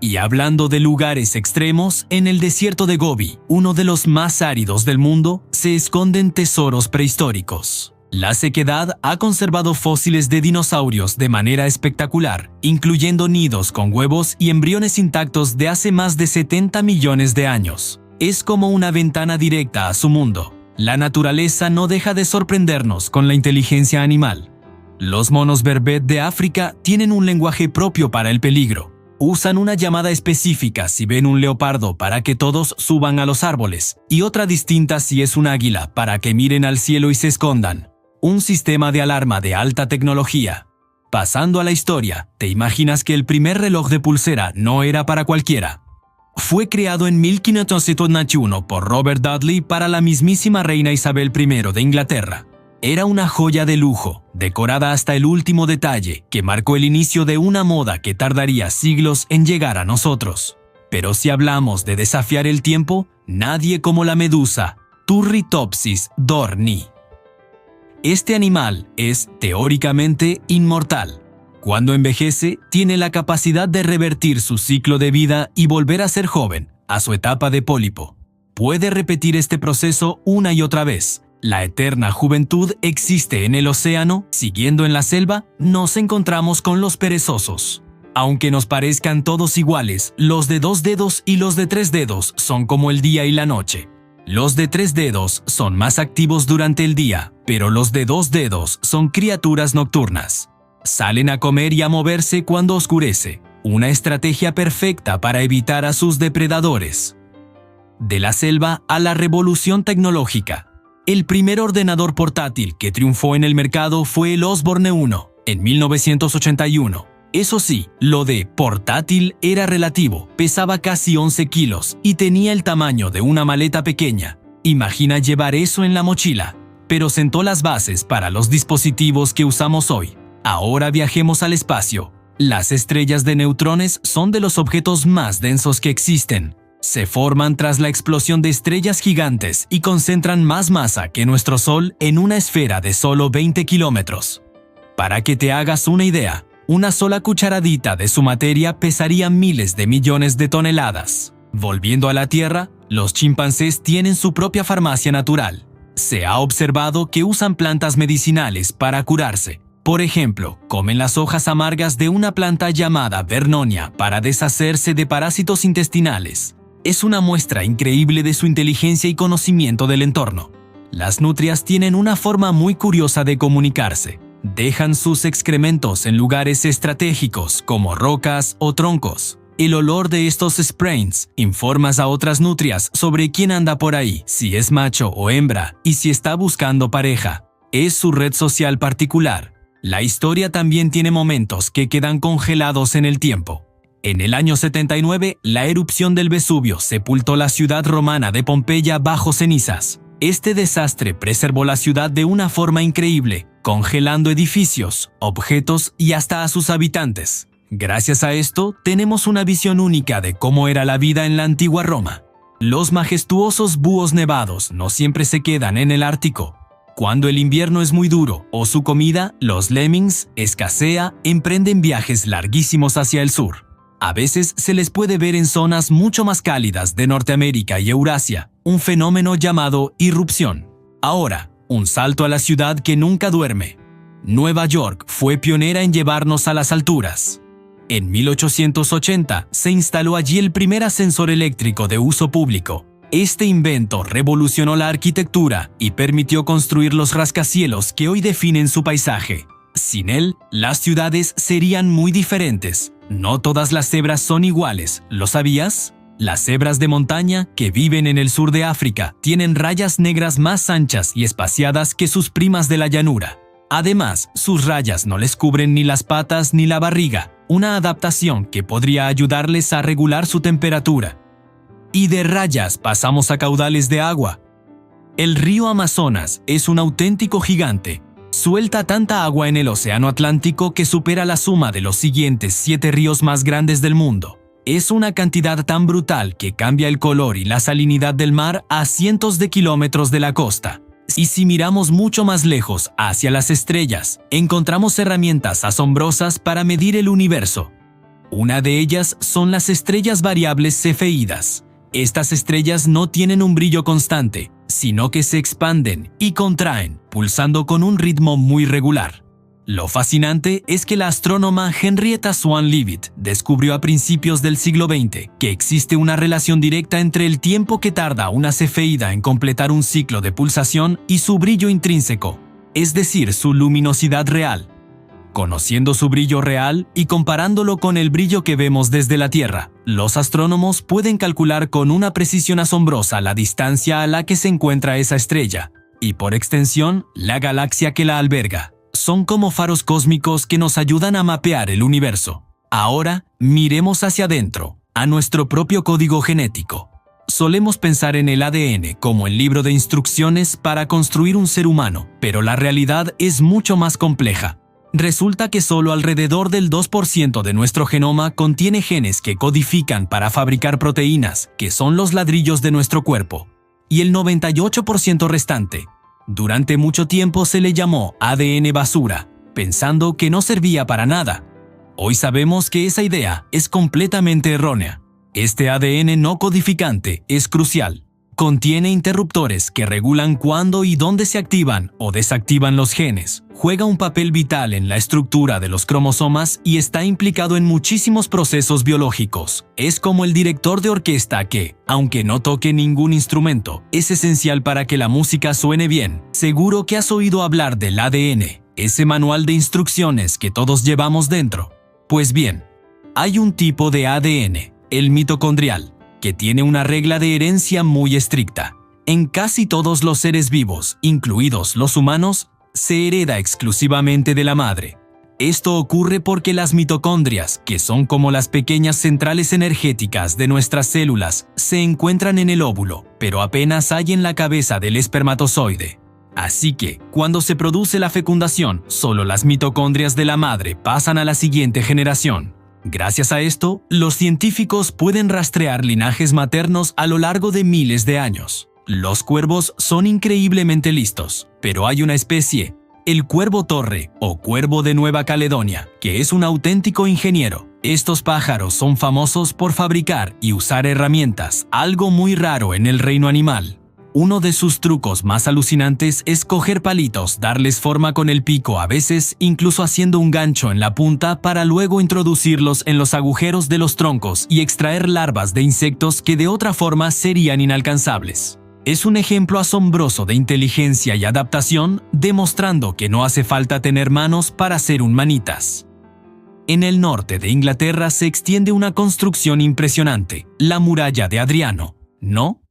Y hablando de lugares extremos, en el desierto de Gobi, uno de los más áridos del mundo, se esconden tesoros prehistóricos. La sequedad ha conservado fósiles de dinosaurios de manera espectacular, incluyendo nidos con huevos y embriones intactos de hace más de 70 millones de años. Es como una ventana directa a su mundo. La naturaleza no deja de sorprendernos con la inteligencia animal. Los monos berbet de África tienen un lenguaje propio para el peligro. Usan una llamada específica si ven un leopardo para que todos suban a los árboles, y otra distinta si es un águila para que miren al cielo y se escondan. Un sistema de alarma de alta tecnología. Pasando a la historia, ¿te imaginas que el primer reloj de pulsera no era para cualquiera? Fue creado en 1571 por Robert Dudley para la mismísima reina Isabel I de Inglaterra. Era una joya de lujo, decorada hasta el último detalle, que marcó el inicio de una moda que tardaría siglos en llegar a nosotros. Pero si hablamos de desafiar el tiempo, nadie como la medusa Turritopsis dohrnii. Este animal es, teóricamente, inmortal. Cuando envejece, tiene la capacidad de revertir su ciclo de vida y volver a ser joven, a su etapa de pólipo. Puede repetir este proceso una y otra vez. La eterna juventud existe en el océano. Siguiendo en la selva, nos encontramos con los perezosos. Aunque nos parezcan todos iguales, los de 2 dedos y los de 3 dedos son como el día y la noche. Los de 3 dedos son más activos durante el día, pero los de 2 dedos son criaturas nocturnas. Salen a comer y a moverse cuando oscurece, una estrategia perfecta para evitar a sus depredadores. De la selva a la revolución tecnológica. El primer ordenador portátil que triunfó en el mercado fue el Osborne 1, en 1981. Eso sí, lo de portátil era relativo, pesaba casi 11 kilos y tenía el tamaño de una maleta pequeña. Imagina llevar eso en la mochila, pero sentó las bases para los dispositivos que usamos hoy. Ahora viajemos al espacio. Las estrellas de neutrones son de los objetos más densos que existen. Se forman tras la explosión de estrellas gigantes y concentran más masa que nuestro Sol en una esfera de solo 20 kilómetros. Para que te hagas una idea, una sola cucharadita de su materia pesaría miles de millones de toneladas. Volviendo a la Tierra, los chimpancés tienen su propia farmacia natural. Se ha observado que usan plantas medicinales para curarse. Por ejemplo, comen las hojas amargas de una planta llamada Vernonia para deshacerse de parásitos intestinales. Es una muestra increíble de su inteligencia y conocimiento del entorno. Las nutrias tienen una forma muy curiosa de comunicarse. Dejan sus excrementos en lugares estratégicos como rocas o troncos. El olor de estos sprains informa a otras nutrias sobre quién anda por ahí, si es macho o hembra y si está buscando pareja. Es su red social particular. La historia también tiene momentos que quedan congelados en el tiempo. En el año 79, la erupción del Vesubio sepultó la ciudad romana de Pompeya bajo cenizas. Este desastre preservó la ciudad de una forma increíble, congelando edificios, objetos y hasta a sus habitantes. Gracias a esto, tenemos una visión única de cómo era la vida en la antigua Roma. Los majestuosos búhos nevados no siempre se quedan en el Ártico. Cuando el invierno es muy duro o su comida, los lemmings, escasea, emprenden viajes larguísimos hacia el sur. A veces se les puede ver en zonas mucho más cálidas de Norteamérica y Eurasia, un fenómeno llamado irrupción. Ahora, un salto a la ciudad que nunca duerme. Nueva York fue pionera en llevarnos a las alturas. En 1880 se instaló allí el primer ascensor eléctrico de uso público. Este invento revolucionó la arquitectura y permitió construir los rascacielos que hoy definen su paisaje. Sin él, las ciudades serían muy diferentes. No todas las cebras son iguales, ¿lo sabías? Las cebras de montaña, que viven en el sur de África, tienen rayas negras más anchas y espaciadas que sus primas de la llanura. Además, sus rayas no les cubren ni las patas ni la barriga, una adaptación que podría ayudarles a regular su temperatura. Y de rayas pasamos a caudales de agua. El río Amazonas es un auténtico gigante. Suelta tanta agua en el océano Atlántico que supera la suma de los siguientes 7 ríos más grandes del mundo. Es una cantidad tan brutal que cambia el color y la salinidad del mar a cientos de kilómetros de la costa. Y si miramos mucho más lejos, hacia las estrellas, encontramos herramientas asombrosas para medir el universo. Una de ellas son las estrellas variables cefeídas. Estas estrellas no tienen un brillo constante, sino que se expanden y contraen, pulsando con un ritmo muy regular. Lo fascinante es que la astrónoma Henrietta Swan Leavitt descubrió a principios del siglo XX que existe una relación directa entre el tiempo que tarda una cefeida en completar un ciclo de pulsación y su brillo intrínseco, es decir, su luminosidad real. Conociendo su brillo real y comparándolo con el brillo que vemos desde la Tierra, los astrónomos pueden calcular con una precisión asombrosa la distancia a la que se encuentra esa estrella, y por extensión, la galaxia que la alberga. Son como faros cósmicos que nos ayudan a mapear el universo. Ahora, miremos hacia adentro, a nuestro propio código genético. Solemos pensar en el ADN como el libro de instrucciones para construir un ser humano, pero la realidad es mucho más compleja. Resulta que solo alrededor del 2% de nuestro genoma contiene genes que codifican para fabricar proteínas, que son los ladrillos de nuestro cuerpo, y el 98% restante. Durante mucho tiempo se le llamó ADN basura, pensando que no servía para nada. Hoy sabemos que esa idea es completamente errónea. Este ADN no codificante es crucial. Contiene interruptores que regulan cuándo y dónde se activan o desactivan los genes. Juega un papel vital en la estructura de los cromosomas y está implicado en muchísimos procesos biológicos. Es como el director de orquesta que, aunque no toque ningún instrumento, es esencial para que la música suene bien. Seguro que has oído hablar del ADN, ese manual de instrucciones que todos llevamos dentro. Pues bien, hay un tipo de ADN, el mitocondrial, que tiene una regla de herencia muy estricta. En casi todos los seres vivos, incluidos los humanos, se hereda exclusivamente de la madre. Esto ocurre porque las mitocondrias, que son como las pequeñas centrales energéticas de nuestras células, se encuentran en el óvulo, pero apenas hay en la cabeza del espermatozoide. Así que, cuando se produce la fecundación, solo las mitocondrias de la madre pasan a la siguiente generación. Gracias a esto, los científicos pueden rastrear linajes maternos a lo largo de miles de años. Los cuervos son increíblemente listos, pero hay una especie, el cuervo torre o cuervo de Nueva Caledonia, que es un auténtico ingeniero. Estos pájaros son famosos por fabricar y usar herramientas, algo muy raro en el reino animal. Uno de sus trucos más alucinantes es coger palitos, darles forma con el pico, a veces incluso haciendo un gancho en la punta para luego introducirlos en los agujeros de los troncos y extraer larvas de insectos que de otra forma serían inalcanzables. Es un ejemplo asombroso de inteligencia y adaptación, demostrando que no hace falta tener manos para ser un manitas. En el norte de Inglaterra se extiende una construcción impresionante, la muralla de Adriano.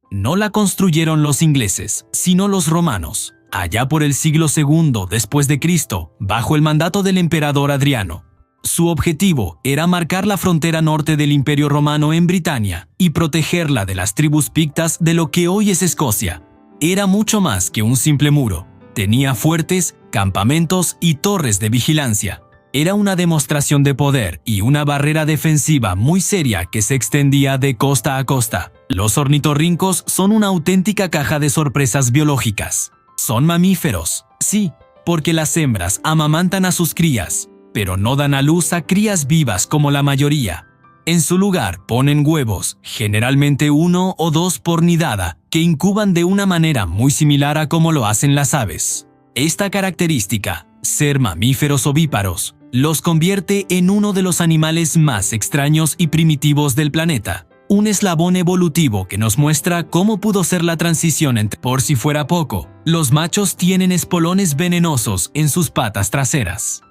No la construyeron los ingleses, sino los romanos, allá por el siglo II después de Cristo, bajo el mandato del emperador Adriano. Su objetivo era marcar la frontera norte del Imperio Romano en Britania y protegerla de las tribus pictas de lo que hoy es Escocia. Era mucho más que un simple muro. Tenía fuertes, campamentos y torres de vigilancia. Era una demostración de poder y una barrera defensiva muy seria que se extendía de costa a costa. Los ornitorrincos son una auténtica caja de sorpresas biológicas. Son mamíferos, sí, porque las hembras amamantan a sus crías, pero no dan a luz a crías vivas como la mayoría. En su lugar ponen huevos, generalmente 1 o 2 por nidada, que incuban de una manera muy similar a como lo hacen las aves. Esta característica, ser mamíferos ovíparos, los convierte en uno de los animales más extraños y primitivos del planeta. Un eslabón evolutivo que nos muestra cómo pudo ser la transición entre... Por si fuera poco, los machos tienen espolones venenosos en sus patas traseras.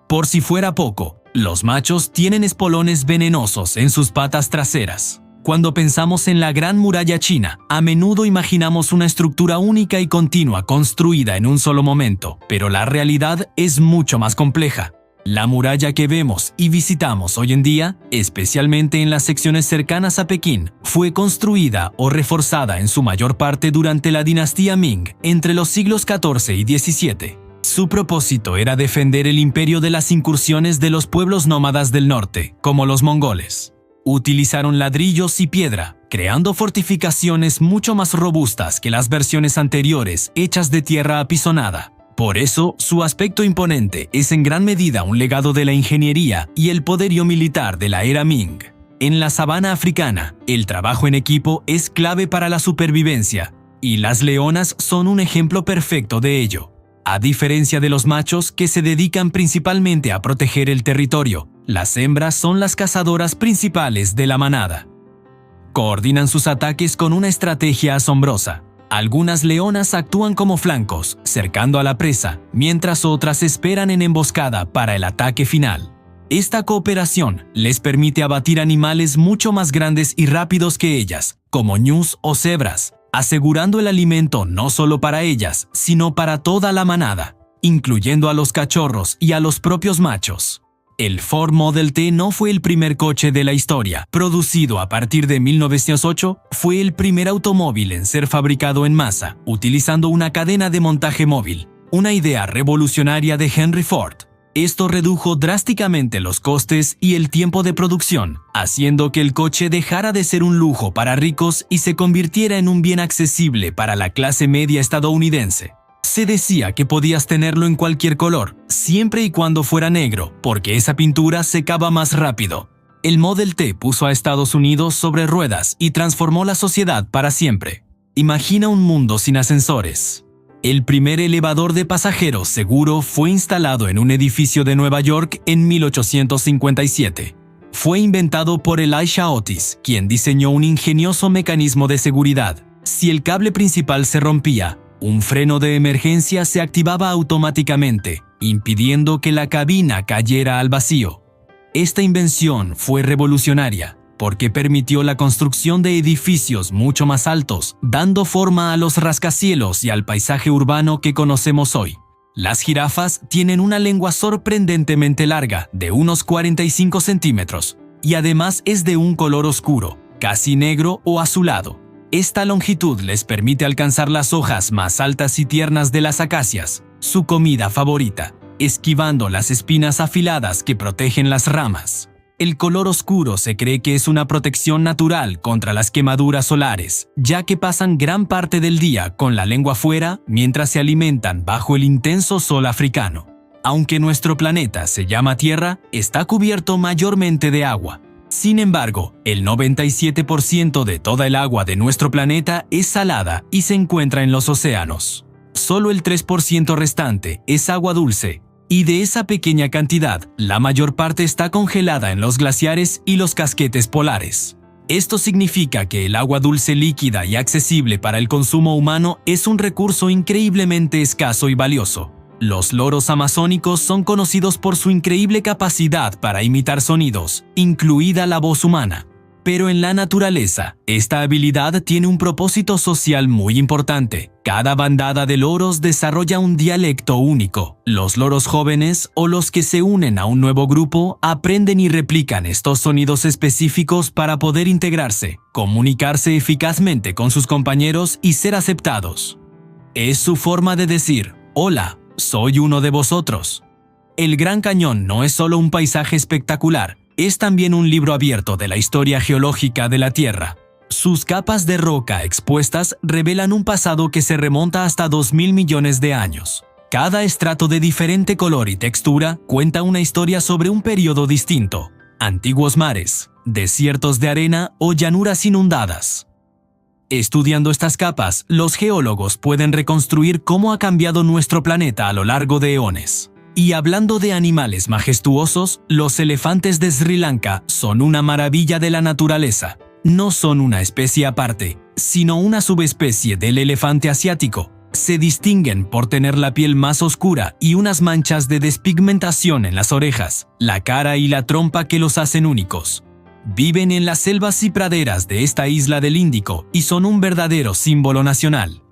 Por si fuera poco, los machos tienen espolones venenosos en sus patas traseras. Cuando pensamos en la Gran Muralla China, a menudo imaginamos una estructura única y continua construida en un solo momento, pero la realidad es mucho más compleja. La muralla que vemos y visitamos hoy en día, especialmente en las secciones cercanas a Pekín, fue construida o reforzada en su mayor parte durante la dinastía Ming, entre los siglos XIV y XVII. Su propósito era defender el imperio de las incursiones de los pueblos nómadas del norte, como los mongoles. Utilizaron ladrillos y piedra, creando fortificaciones mucho más robustas que las versiones anteriores hechas de tierra apisonada. Por eso, su aspecto imponente es en gran medida un legado de la ingeniería y el poderío militar de la era Ming. En la sabana africana, el trabajo en equipo es clave para la supervivencia, y las leonas son un ejemplo perfecto de ello. A diferencia de los machos que se dedican principalmente a proteger el territorio, las hembras son las cazadoras principales de la manada. Coordinan sus ataques con una estrategia asombrosa. Algunas leonas actúan como flancos, cercando a la presa, mientras otras esperan en emboscada para el ataque final. Esta cooperación les permite abatir animales mucho más grandes y rápidos que ellas, como ñus o cebras, asegurando el alimento no solo para ellas, sino para toda la manada, incluyendo a los cachorros y a los propios machos. El Ford Model T no fue el primer coche de la historia. Producido a partir de 1908, fue el primer automóvil en ser fabricado en masa, utilizando una cadena de montaje móvil, una idea revolucionaria de Henry Ford. Esto redujo drásticamente los costes y el tiempo de producción, haciendo que el coche dejara de ser un lujo para ricos y se convirtiera en un bien accesible para la clase media estadounidense. Se decía que podías tenerlo en cualquier color, siempre y cuando fuera negro, porque esa pintura secaba más rápido. El Model T puso a Estados Unidos sobre ruedas y transformó la sociedad para siempre. Imagina un mundo sin ascensores. El primer elevador de pasajeros seguro fue instalado en un edificio de Nueva York en 1857. Fue inventado por Elisha Otis, quien diseñó un ingenioso mecanismo de seguridad. Si el cable principal se rompía, un freno de emergencia se activaba automáticamente, impidiendo que la cabina cayera al vacío. Esta invención fue revolucionaria, porque permitió la construcción de edificios mucho más altos, dando forma a los rascacielos y al paisaje urbano que conocemos hoy. Las jirafas tienen una lengua sorprendentemente larga, de unos 45 centímetros, y además es de un color oscuro, casi negro o azulado. Esta longitud les permite alcanzar las hojas más altas y tiernas de las acacias, su comida favorita, esquivando las espinas afiladas que protegen las ramas. El color oscuro se cree que es una protección natural contra las quemaduras solares, ya que pasan gran parte del día con la lengua fuera mientras se alimentan bajo el intenso sol africano. Aunque nuestro planeta se llama Tierra, está cubierto mayormente de agua. Sin embargo, el 97% de toda el agua de nuestro planeta es salada y se encuentra en los océanos. Solo el 3% restante es agua dulce, y de esa pequeña cantidad, la mayor parte está congelada en los glaciares y los casquetes polares. Esto significa que el agua dulce líquida y accesible para el consumo humano es un recurso increíblemente escaso y valioso. Los loros amazónicos son conocidos por su increíble capacidad para imitar sonidos, incluida la voz humana. Pero en la naturaleza, esta habilidad tiene un propósito social muy importante. Cada bandada de loros desarrolla un dialecto único. Los loros jóvenes o los que se unen a un nuevo grupo aprenden y replican estos sonidos específicos para poder integrarse, comunicarse eficazmente con sus compañeros y ser aceptados. Es su forma de decir, hola, soy uno de vosotros. El Gran Cañón no es solo un paisaje espectacular, es también un libro abierto de la historia geológica de la Tierra. Sus capas de roca expuestas revelan un pasado que se remonta hasta 2.000 millones de años. Cada estrato de diferente color y textura cuenta una historia sobre un periodo distinto: antiguos mares, desiertos de arena o llanuras inundadas. Estudiando estas capas, los geólogos pueden reconstruir cómo ha cambiado nuestro planeta a lo largo de eones. Y hablando de animales majestuosos, los elefantes de Sri Lanka son una maravilla de la naturaleza. No son una especie aparte, sino una subespecie del elefante asiático. Se distinguen por tener la piel más oscura y unas manchas de despigmentación en las orejas, la cara y la trompa que los hacen únicos. Viven en las selvas y praderas de esta isla del Índico y son un verdadero símbolo nacional.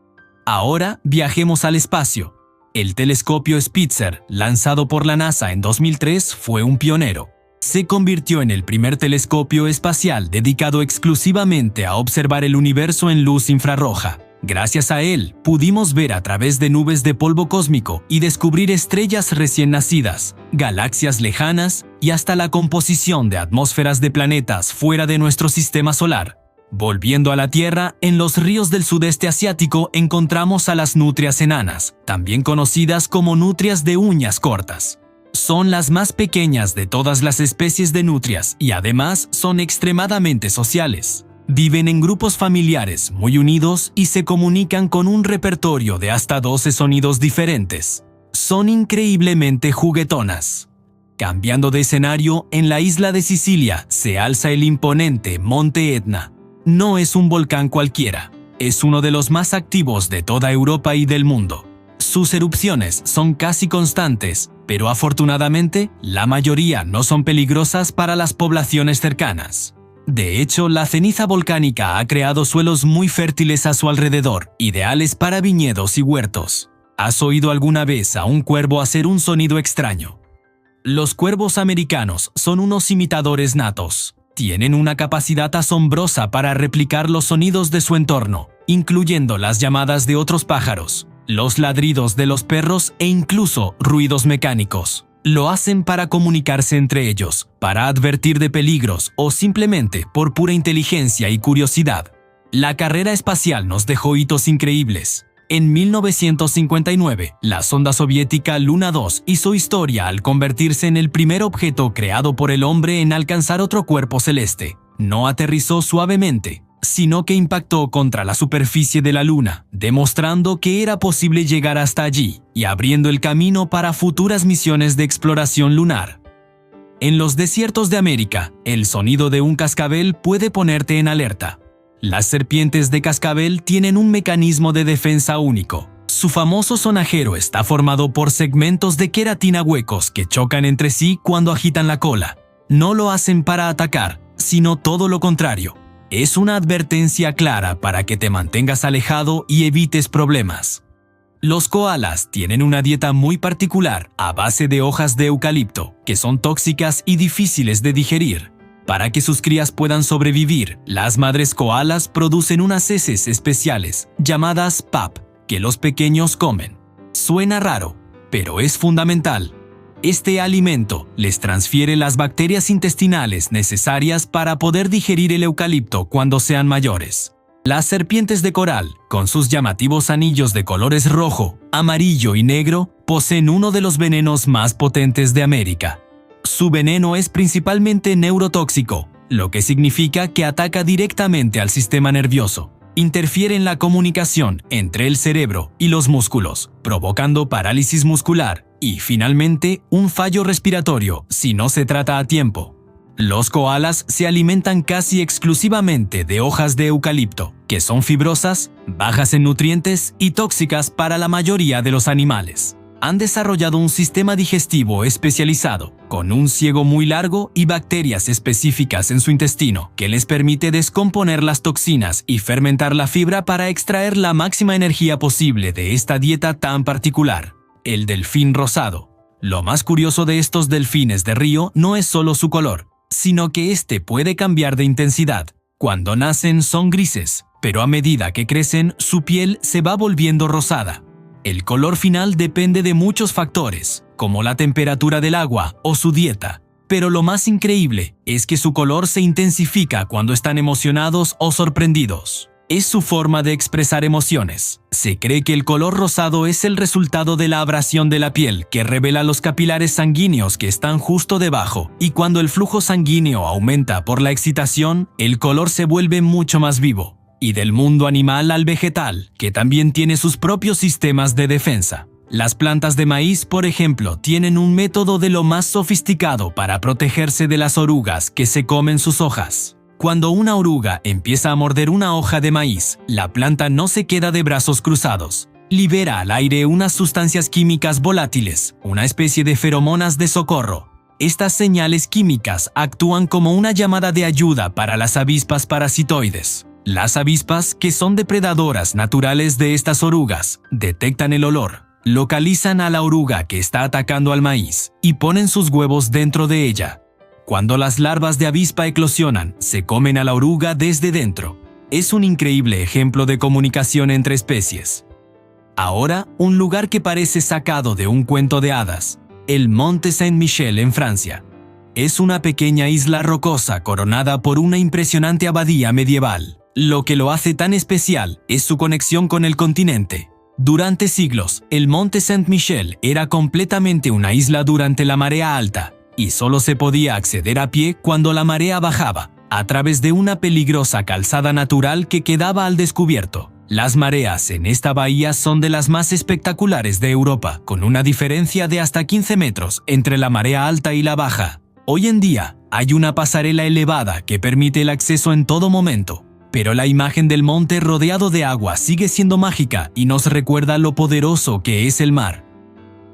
Ahora viajemos al espacio. El telescopio Spitzer, lanzado por la NASA en 2003, fue un pionero. Se convirtió en el primer telescopio espacial dedicado exclusivamente a observar el universo en luz infrarroja. Gracias a él, pudimos ver a través de nubes de polvo cósmico y descubrir estrellas recién nacidas, galaxias lejanas y hasta la composición de atmósferas de planetas fuera de nuestro sistema solar. Volviendo a la Tierra, en los ríos del sudeste asiático encontramos a las nutrias enanas, también conocidas como nutrias de uñas cortas. Son las más pequeñas de todas las especies de nutrias y además son extremadamente sociales. Viven en grupos familiares muy unidos y se comunican con un repertorio de hasta 12 sonidos diferentes. Son increíblemente juguetonas. Cambiando de escenario, en la isla de Sicilia se alza el imponente Monte Etna. No es un volcán cualquiera, es uno de los más activos de toda Europa y del mundo. Sus erupciones son casi constantes, pero afortunadamente la mayoría no son peligrosas para las poblaciones cercanas. De hecho, la ceniza volcánica ha creado suelos muy fértiles a su alrededor, ideales para viñedos y huertos. ¿Has oído alguna vez a un cuervo hacer un sonido extraño? Los cuervos americanos son unos imitadores natos. Tienen una capacidad asombrosa para replicar los sonidos de su entorno, incluyendo las llamadas de otros pájaros, los ladridos de los perros e incluso ruidos mecánicos. Lo hacen para comunicarse entre ellos, para advertir de peligros o simplemente por pura inteligencia y curiosidad. La carrera espacial nos dejó hitos increíbles. En 1959, la sonda soviética Luna 2 hizo historia al convertirse en el primer objeto creado por el hombre en alcanzar otro cuerpo celeste. No aterrizó suavemente, sino que impactó contra la superficie de la Luna, demostrando que era posible llegar hasta allí y abriendo el camino para futuras misiones de exploración lunar. En los desiertos de América, el sonido de un cascabel puede ponerte en alerta. Las serpientes de cascabel tienen un mecanismo de defensa único. Su famoso sonajero está formado por segmentos de queratina huecos que chocan entre sí cuando agitan la cola. No lo hacen para atacar, sino todo lo contrario. Es una advertencia clara para que te mantengas alejado y evites problemas. Los koalas tienen una dieta muy particular a base de hojas de eucalipto, que son tóxicas y difíciles de digerir. Para que sus crías puedan sobrevivir, las madres koalas producen unas heces especiales, llamadas pap, que los pequeños comen. Suena raro, pero es fundamental. Este alimento les transfiere las bacterias intestinales necesarias para poder digerir el eucalipto cuando sean mayores. Las serpientes de coral, con sus llamativos anillos de colores rojo, amarillo y negro, poseen uno de los venenos más potentes de América. Su veneno es principalmente neurotóxico, lo que significa que ataca directamente al sistema nervioso. Interfiere en la comunicación entre el cerebro y los músculos, provocando parálisis muscular y, finalmente, un fallo respiratorio si no se trata a tiempo. Los koalas se alimentan casi exclusivamente de hojas de eucalipto, que son fibrosas, bajas en nutrientes y tóxicas para la mayoría de los animales. Han desarrollado un sistema digestivo especializado, con un ciego muy largo y bacterias específicas en su intestino, que les permite descomponer las toxinas y fermentar la fibra para extraer la máxima energía posible de esta dieta tan particular. El delfín rosado. Lo más curioso de estos delfines de río no es solo su color, sino que este puede cambiar de intensidad. Cuando nacen son grises, pero a medida que crecen, su piel se va volviendo rosada. El color final depende de muchos factores, como la temperatura del agua o su dieta, pero lo más increíble es que su color se intensifica cuando están emocionados o sorprendidos. Es su forma de expresar emociones. Se cree que el color rosado es el resultado de la abrasión de la piel que revela los capilares sanguíneos que están justo debajo, y cuando el flujo sanguíneo aumenta por la excitación, el color se vuelve mucho más vivo. Y del mundo animal al vegetal, que también tiene sus propios sistemas de defensa. Las plantas de maíz, por ejemplo, tienen un método de lo más sofisticado para protegerse de las orugas que se comen sus hojas. Cuando una oruga empieza a morder una hoja de maíz, la planta no se queda de brazos cruzados. Libera al aire unas sustancias químicas volátiles, una especie de feromonas de socorro. Estas señales químicas actúan como una llamada de ayuda para las avispas parasitoides. Las avispas, que son depredadoras naturales de estas orugas, detectan el olor, localizan a la oruga que está atacando al maíz y ponen sus huevos dentro de ella. Cuando las larvas de avispa eclosionan, se comen a la oruga desde dentro. Es un increíble ejemplo de comunicación entre especies. Ahora, un lugar que parece sacado de un cuento de hadas, el Monte Saint-Michel en Francia. Es una pequeña isla rocosa coronada por una impresionante abadía medieval. Lo que lo hace tan especial es su conexión con el continente. Durante siglos, el Monte Saint-Michel era completamente una isla durante la marea alta, y solo se podía acceder a pie cuando la marea bajaba. a través de una peligrosa calzada natural que quedaba al descubierto. Las mareas en esta bahía son de las más espectaculares de Europa, con una diferencia de hasta 15 metros entre la marea alta y la baja. Hoy en día, hay una pasarela elevada que permite el acceso en todo momento, pero la imagen del monte rodeado de agua sigue siendo mágica y nos recuerda lo poderoso que es el mar.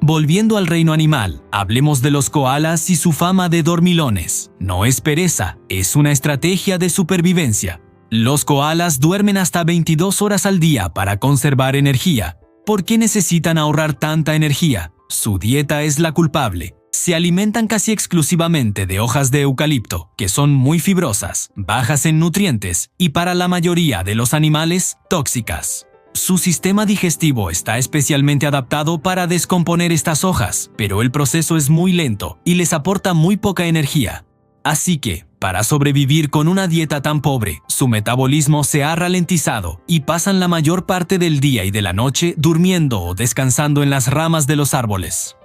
Volviendo al reino animal, hablemos de los koalas y su fama de dormilones. No es pereza, es una estrategia de supervivencia. Los koalas duermen hasta 22 horas al día para conservar energía. ¿Por qué necesitan ahorrar tanta energía? Su dieta es la culpable. Se alimentan casi exclusivamente de hojas de eucalipto, que son muy fibrosas, bajas en nutrientes y para la mayoría de los animales, tóxicas. Su sistema digestivo está especialmente adaptado para descomponer estas hojas, pero el proceso es muy lento y les aporta muy poca energía. Así que, para sobrevivir con una dieta tan pobre, su metabolismo se ha ralentizado y pasan la mayor parte del día y de la noche durmiendo o descansando en las ramas de los árboles.